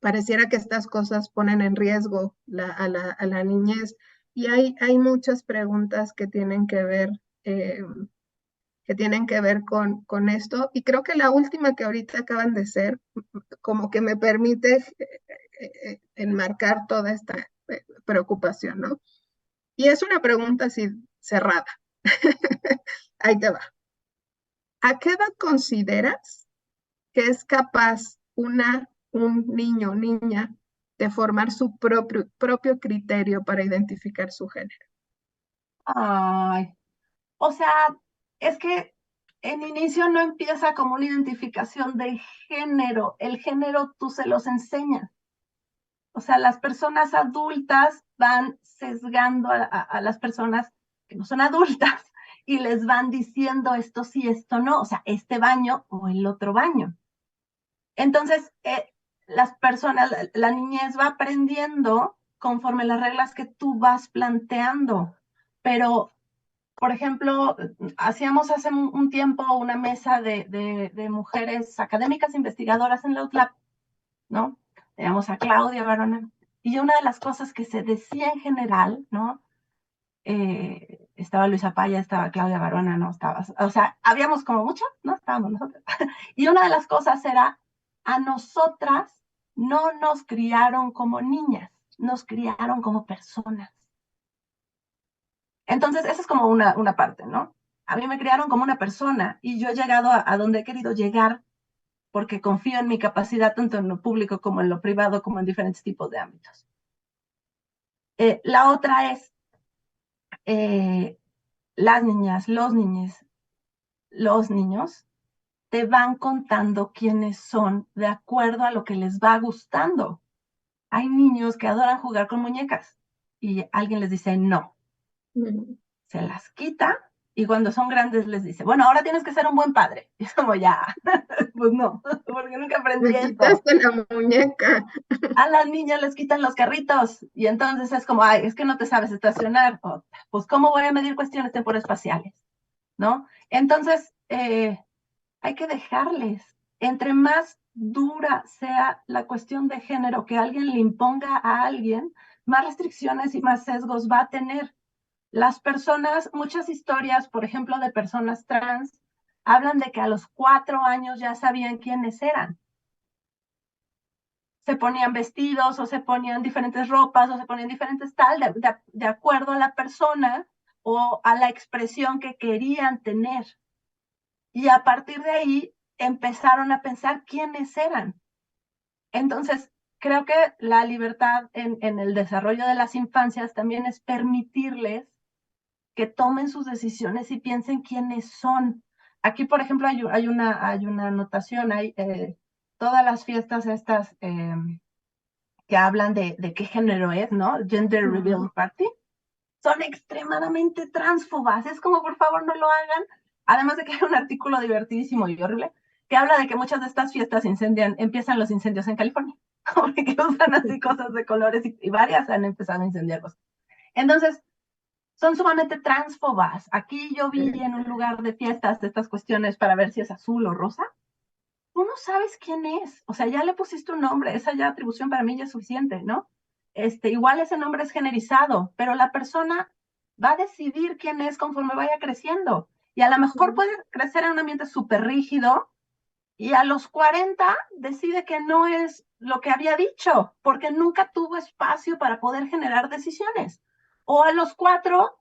[SPEAKER 1] pareciera que estas cosas ponen en riesgo a la niñez. Y hay muchas preguntas eh, que tienen que ver con esto. Y creo que la última que ahorita acaban de ser, como que me permite enmarcar toda esta preocupación, ¿no? Y es una pregunta así cerrada. Ahí te va. ¿A qué edad consideras que es capaz un niño o niña de formar su propio criterio para identificar su género?
[SPEAKER 2] Ay, o sea, es que en inicio no empieza como una identificación de género. El género tú se los enseñas. O sea, las personas adultas van sesgando a las personas que no son adultas y les van diciendo esto sí, esto no, o sea, este baño o el otro baño. Entonces, las personas, la niñez va aprendiendo conforme las reglas que tú vas planteando. Pero, por ejemplo, hacíamos hace un tiempo una mesa de mujeres académicas investigadoras en la UTLAP, ¿no? Teníamos a Claudia Barona. Y una de las cosas que se decía en general, ¿no? Estaba Luisa Paya, estaba Claudia Barona, ¿no? Estaba, o sea, habíamos como mucho, ¿no? Estábamos nosotros. Y una de las cosas era, a nosotras no nos criaron como niñas, nos criaron como personas. Entonces, esa es como una parte, ¿no? A mí me criaron como una persona y yo he llegado a donde he querido llegar porque confío en mi capacidad tanto en lo público como en lo privado, como en diferentes tipos de ámbitos. La otra es las niñas, los niños te van contando quiénes son de acuerdo a lo que les va gustando. Hay niños que adoran jugar con muñecas y alguien les dice no, se las quita y cuando son grandes les dice, bueno, ahora tienes que ser un buen padre. Y es como ya, pues no, porque nunca aprendí
[SPEAKER 1] Me
[SPEAKER 2] esto.
[SPEAKER 1] quitaste la muñeca.
[SPEAKER 2] A las niñas les quitan los carritos y entonces es como, ay, es que no te sabes estacionar. O, pues, ¿cómo voy a medir cuestiones temporospaciales? ¿No? Entonces, hay que dejarles. Entre más dura sea la cuestión de género que alguien le imponga a alguien, más restricciones y más sesgos va a tener. Las personas, muchas historias, por ejemplo, de personas trans, hablan de que a los 4 años ya sabían quiénes eran. Se ponían vestidos o se ponían diferentes ropas o se ponían diferentes tal, de acuerdo a la persona o a la expresión que querían tener. Y a partir de ahí empezaron a pensar quiénes eran. Entonces, creo que la libertad en el desarrollo de las infancias también es permitirles que tomen sus decisiones y piensen quiénes son. Aquí, por ejemplo, hay una anotación, hay todas las fiestas estas que hablan de qué género es, ¿no? Gender Reveal Party, son extremadamente transfobas. Es como, por favor, no lo hagan. Además de que hay un artículo divertidísimo y horrible que habla de que muchas de estas fiestas empiezan los incendios en California, que usan así cosas de colores y varias han empezado a incendiar cosas. Entonces, son sumamente transfobas. Aquí yo vi en un lugar de fiestas de estas cuestiones para ver si es azul o rosa. Tú no sabes quién es. O sea, ya le pusiste un nombre, esa ya atribución para mí ya es suficiente, ¿no? Igual ese nombre es generizado, pero la persona va a decidir quién es conforme vaya creciendo. Y a lo mejor puede crecer en un ambiente súper rígido y a los 40 decide que no es lo que había dicho, porque nunca tuvo espacio para poder generar decisiones. O a los 4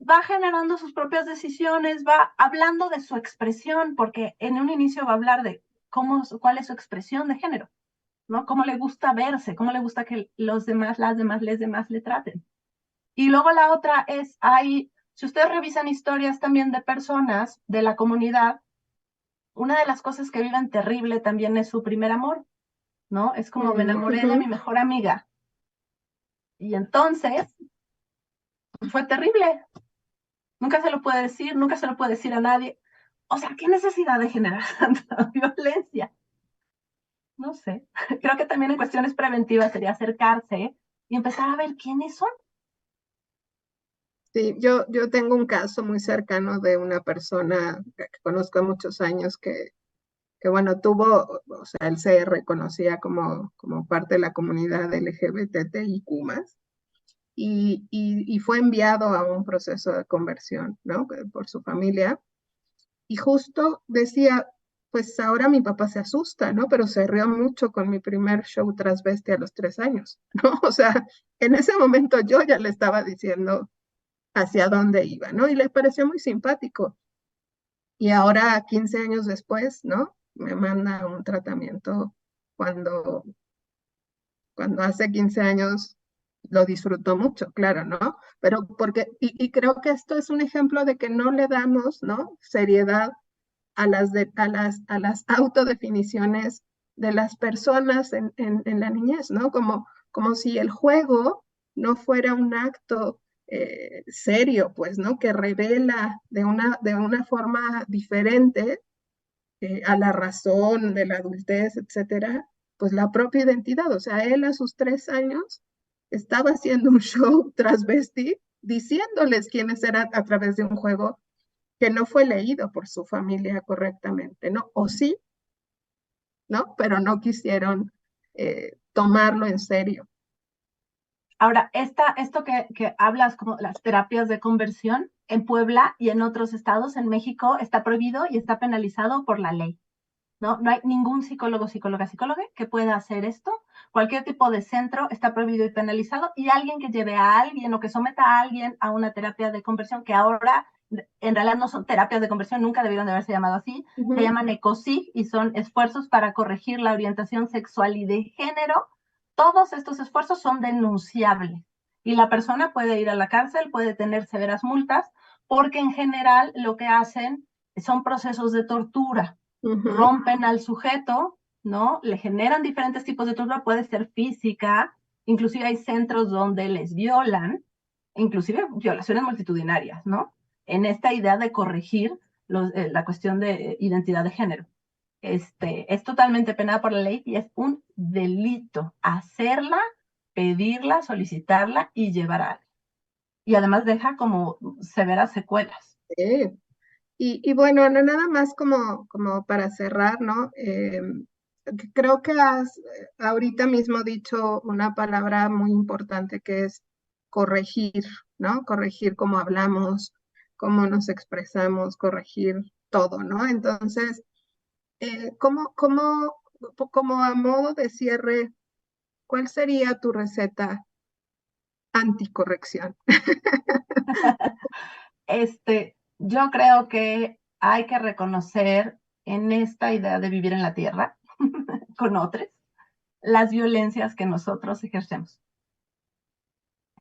[SPEAKER 2] va generando sus propias decisiones, va hablando de su expresión, porque en un inicio va a hablar de cuál es su expresión de género, ¿no? Cómo le gusta verse, cómo le gusta que los demás, les demás le traten. Y luego la otra es, si ustedes revisan historias también de personas de la comunidad, una de las cosas que viven terrible también es su primer amor, ¿no? Es como me enamoré de mi mejor amiga. Y entonces fue terrible. Nunca se lo puede decir, nunca se lo puede decir a nadie. O sea, ¿qué necesidad de generar tanta violencia? No sé. Creo que también en cuestiones preventivas sería acercarse y empezar a ver quiénes son.
[SPEAKER 1] Sí, yo tengo un caso muy cercano de una persona que conozco hace muchos años que bueno, tuvo, o sea, él se reconocía como parte de la comunidad LGBTIQ+, y fue enviado a un proceso de conversión, ¿no? Por su familia. Y justo decía, pues ahora mi papá se asusta, ¿no? Pero se rió mucho con mi primer show transvesti a los 3 años, ¿no? O sea, en ese momento yo ya le estaba diciendo hacia dónde iba, ¿no? Y le pareció muy simpático. Y ahora, 15 años después, ¿no? Me manda un tratamiento cuando, cuando hace 15 años lo disfrutó mucho, claro, ¿no? Pero porque, y creo que esto es un ejemplo de que no le damos, ¿no? Seriedad a las autodefiniciones de las personas en la niñez, ¿no? Como si el juego no fuera un acto serio, pues, ¿no? Que revela de una forma diferente a la razón de la adultez, etcétera, pues la propia identidad. O sea, él a sus 3 años estaba haciendo un show transvesti, diciéndoles quiénes eran a través de un juego que no fue leído por su familia correctamente, ¿no? O sí, ¿no? Pero no quisieron tomarlo en serio.
[SPEAKER 2] Ahora, esto que hablas como las terapias de conversión, en Puebla y en otros estados, en México, está prohibido y está penalizado por la ley. ¿No? No hay ningún psicólogo, psicóloga que pueda hacer esto. Cualquier tipo de centro está prohibido y penalizado, y alguien que lleve a alguien o que someta a alguien a una terapia de conversión, que ahora en realidad no son terapias de conversión, nunca debieron de haberse llamado así, se llaman ECOSIG y son esfuerzos para corregir la orientación sexual y de género. Todos estos esfuerzos son denunciables y la persona puede ir a la cárcel, puede tener severas multas, porque en general lo que hacen son procesos de tortura. Rompen al sujeto, ¿no? Le generan diferentes tipos de tortura, puede ser física, inclusive hay centros donde les violan, inclusive violaciones multitudinarias, ¿no? En esta idea de corregir la cuestión de identidad de género. Es totalmente penada por la ley y es un delito hacerla, pedirla, solicitarla y llevar a alguien. Y además deja como severas secuelas.
[SPEAKER 1] Sí. Y bueno, no, nada más como para cerrar, ¿no? Creo que has ahorita mismo dicho una palabra muy importante que es corregir, ¿no? Corregir cómo hablamos, cómo nos expresamos, corregir todo, ¿no? Entonces, como a modo de cierre, ¿cuál sería tu receta anticorrección?
[SPEAKER 2] Yo creo que hay que reconocer en esta idea de vivir en la tierra con otros las violencias que nosotros ejercemos.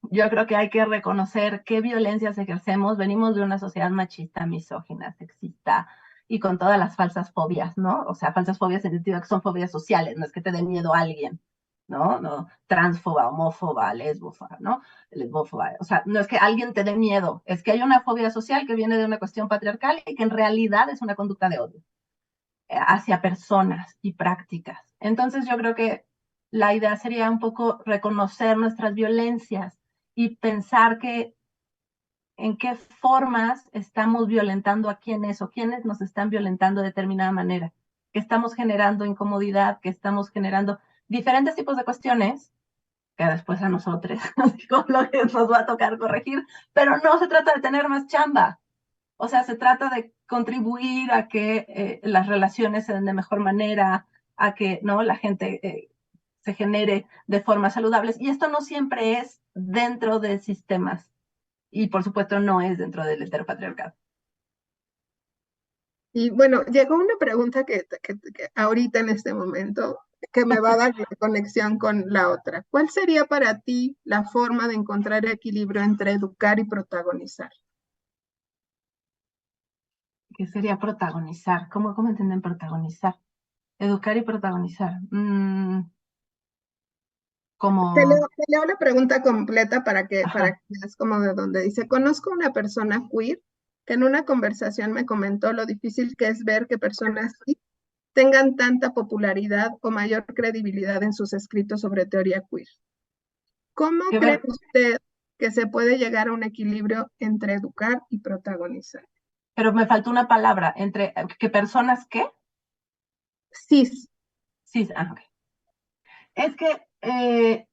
[SPEAKER 2] Yo creo que hay que reconocer qué violencias ejercemos. Venimos de una sociedad machista, misógina, sexista y con todas las falsas fobias, ¿no? O sea, falsas fobias en el sentido de que son fobias sociales, no es que te den miedo a alguien, ¿no? No, transfoba, homófoba, lesbofa, ¿no? Lesbófoba. O sea, no es que alguien te dé miedo, es que hay una fobia social que viene de una cuestión patriarcal y que en realidad es una conducta de odio hacia personas y prácticas. Entonces yo creo que la idea sería un poco reconocer nuestras violencias y pensar que en qué formas estamos violentando a quienes o quienes nos están violentando de determinada manera, que estamos generando incomodidad, que estamos generando diferentes tipos de cuestiones que después a nosotros nos va a tocar corregir, pero no se trata de tener más chamba. O sea, se trata de contribuir a que las relaciones se den de mejor manera, a que no la gente se genere de formas saludables. Y esto no siempre es dentro de sistemas. Y por supuesto no es dentro del heteropatriarcado.
[SPEAKER 1] Y bueno, llegó una pregunta que ahorita en este momento que me va a dar la conexión con la otra. ¿Cuál sería para ti la forma de encontrar equilibrio entre educar y protagonizar?
[SPEAKER 2] ¿Qué sería protagonizar? ¿Cómo entienden protagonizar? Educar y protagonizar. Como,
[SPEAKER 1] Te leo la pregunta completa para
[SPEAKER 2] ajá,
[SPEAKER 1] que veas como de donde dice, conozco una persona queer que en una conversación me comentó lo difícil que es ver que personas cis tengan tanta popularidad o mayor credibilidad en sus escritos sobre teoría queer. ¿Cómo
[SPEAKER 2] que
[SPEAKER 1] cree
[SPEAKER 2] ver,
[SPEAKER 1] usted que se puede llegar a un equilibrio entre educar y protagonizar?
[SPEAKER 2] pero me faltó una palabra, entre, ¿qué personas qué?
[SPEAKER 1] Cis.
[SPEAKER 2] Sí, ok. Es que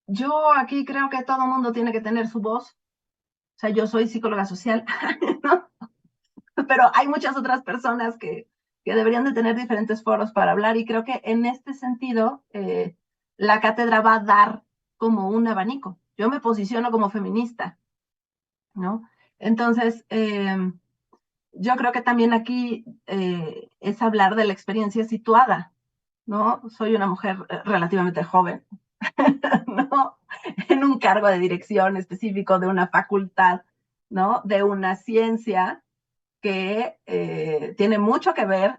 [SPEAKER 2] yo aquí creo que todo mundo tiene que tener su voz. O sea, yo soy psicóloga social, ¿no? Pero hay muchas otras personas que deberían de tener diferentes foros para hablar y creo que en este sentido la cátedra va a dar como un abanico. Yo me posiciono como feminista, ¿no? Entonces, yo creo que también aquí es hablar de la experiencia situada, ¿no? Soy una mujer relativamente joven, ¿no? En un cargo de dirección específico de una facultad, ¿no? De una ciencia que tiene mucho que ver,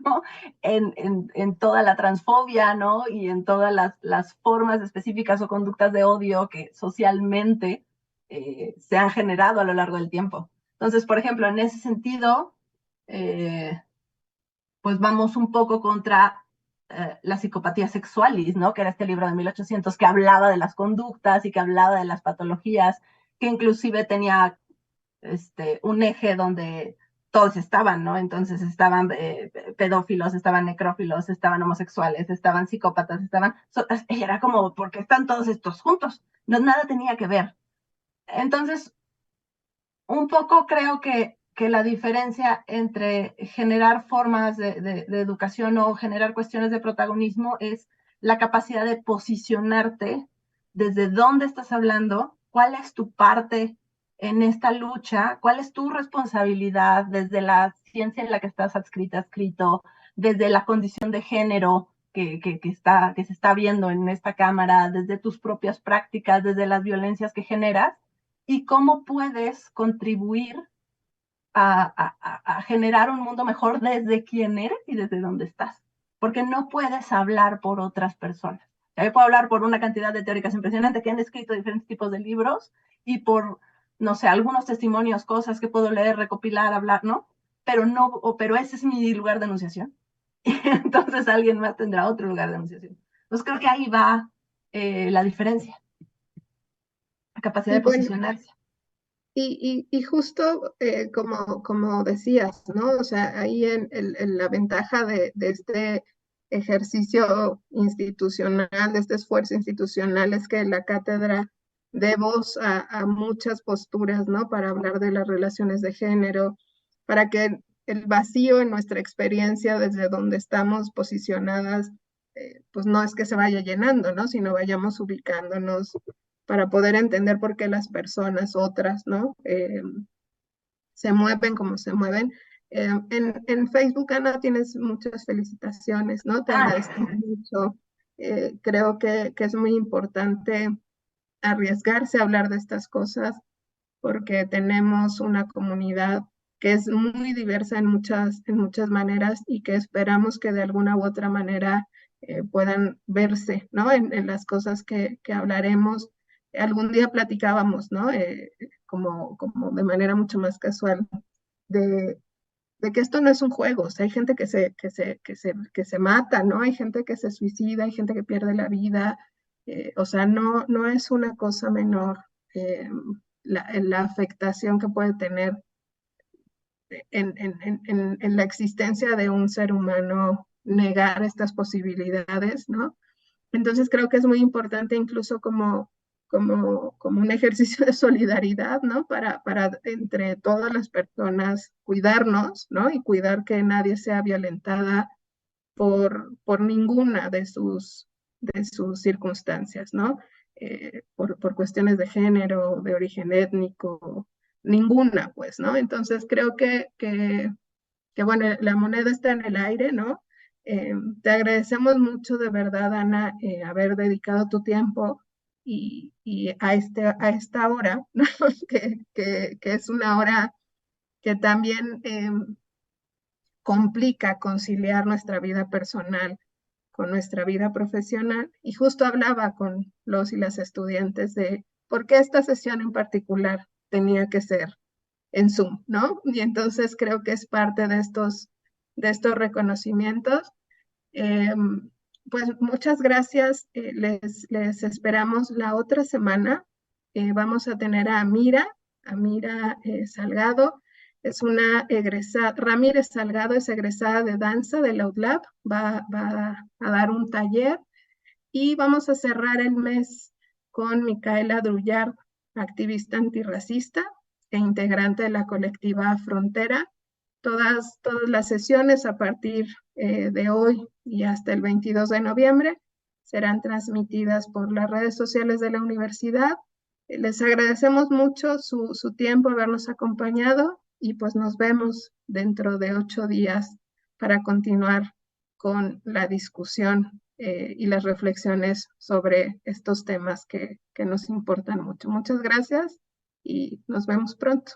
[SPEAKER 2] ¿no? En toda la transfobia, ¿no? Y en todas las formas específicas o conductas de odio que socialmente se han generado a lo largo del tiempo. Entonces, por ejemplo, en ese sentido, eh, pues vamos un poco contra la psicopatía sexualis, ¿no? Que era este libro de 1800 que hablaba de las conductas y que hablaba de las patologías, que inclusive tenía un eje donde todos estaban, ¿no? Entonces estaban pedófilos, estaban necrófilos, estaban homosexuales, estaban psicópatas, y era como, ¿por qué están todos estos juntos? No, nada tenía que ver. Entonces, un poco creo que la diferencia entre generar formas de educación o generar cuestiones de protagonismo es la capacidad de posicionarte desde dónde estás hablando, cuál es tu parte en esta lucha, cuál es tu responsabilidad desde la ciencia en la que estás adscrito, desde la condición de género que se está viendo en esta cámara, desde tus propias prácticas, desde las violencias que generas y cómo puedes contribuir a generar un mundo mejor desde quién eres y desde dónde estás. Porque no puedes hablar por otras personas. Yo puedo hablar por una cantidad de teóricas impresionantes que han escrito diferentes tipos de libros y por, no sé, algunos testimonios, cosas que puedo leer, recopilar, hablar, ¿no? Pero no, pero ese es mi lugar de enunciación. Entonces alguien más tendrá otro lugar de enunciación. Entonces creo que ahí va la diferencia, la capacidad
[SPEAKER 1] Y
[SPEAKER 2] de
[SPEAKER 1] bueno,
[SPEAKER 2] posicionarse.
[SPEAKER 1] y justo como decías, ¿no? O sea, ahí en la ventaja de este ejercicio institucional, de este esfuerzo institucional, es que la cátedra dé voz a muchas posturas, ¿no? Para hablar de las relaciones de género, para que el vacío en nuestra experiencia desde donde estamos posicionadas, pues no es que se vaya llenando, ¿no? Sino vayamos ubicándonos para poder entender por qué las personas, otras, ¿no? Se mueven como se mueven. En Facebook, Ana, tienes muchas felicitaciones, ¿no? Te agradezco
[SPEAKER 2] Ah,
[SPEAKER 1] mucho. Creo que es muy importante arriesgarse a hablar de estas cosas porque tenemos una comunidad que es muy diversa en muchas maneras y que esperamos que de alguna u otra manera puedan verse, ¿no? En las cosas que hablaremos. Algún día platicábamos, ¿no? Como de manera mucho más casual, de, de que esto no es un juego, o sea, hay gente que se mata, ¿no? Hay gente que se suicida, hay gente que pierde la vida, o sea, no es una cosa menor la afectación que puede tener en la existencia de un ser humano negar estas posibilidades, ¿no? Entonces creo que es muy importante incluso como un ejercicio de solidaridad, ¿no? Para entre todas las personas cuidarnos, ¿no? Y cuidar que nadie sea violentada por ninguna de sus circunstancias, ¿no? Por cuestiones de género, de origen étnico, ninguna, pues, ¿no? Entonces creo que bueno, la moneda está en el aire, ¿no? Te agradecemos mucho de verdad, Ana, haber dedicado tu tiempo y a esta hora, ¿no? Que es una hora que también complica conciliar nuestra vida personal con nuestra vida profesional. Y justo hablaba con los y las estudiantes de por qué esta sesión en particular tenía que ser en Zoom, ¿no? Y entonces creo que es parte de estos reconocimientos. Pues muchas gracias, les esperamos la otra semana. Vamos a tener a Amira Salgado, es una egresada, Ramírez Salgado es egresada de danza de la UDLAP, va a dar un taller y vamos a cerrar el mes con Micaela Drullard, activista antirracista e integrante de la colectiva Frontera. Todas las sesiones a partir de hoy y hasta el 22 de noviembre serán transmitidas por las redes sociales de la universidad. Les agradecemos mucho su tiempo, habernos acompañado y pues nos vemos dentro de 8 días para continuar con la discusión y las reflexiones sobre estos temas que nos importan mucho. Muchas gracias y nos vemos pronto.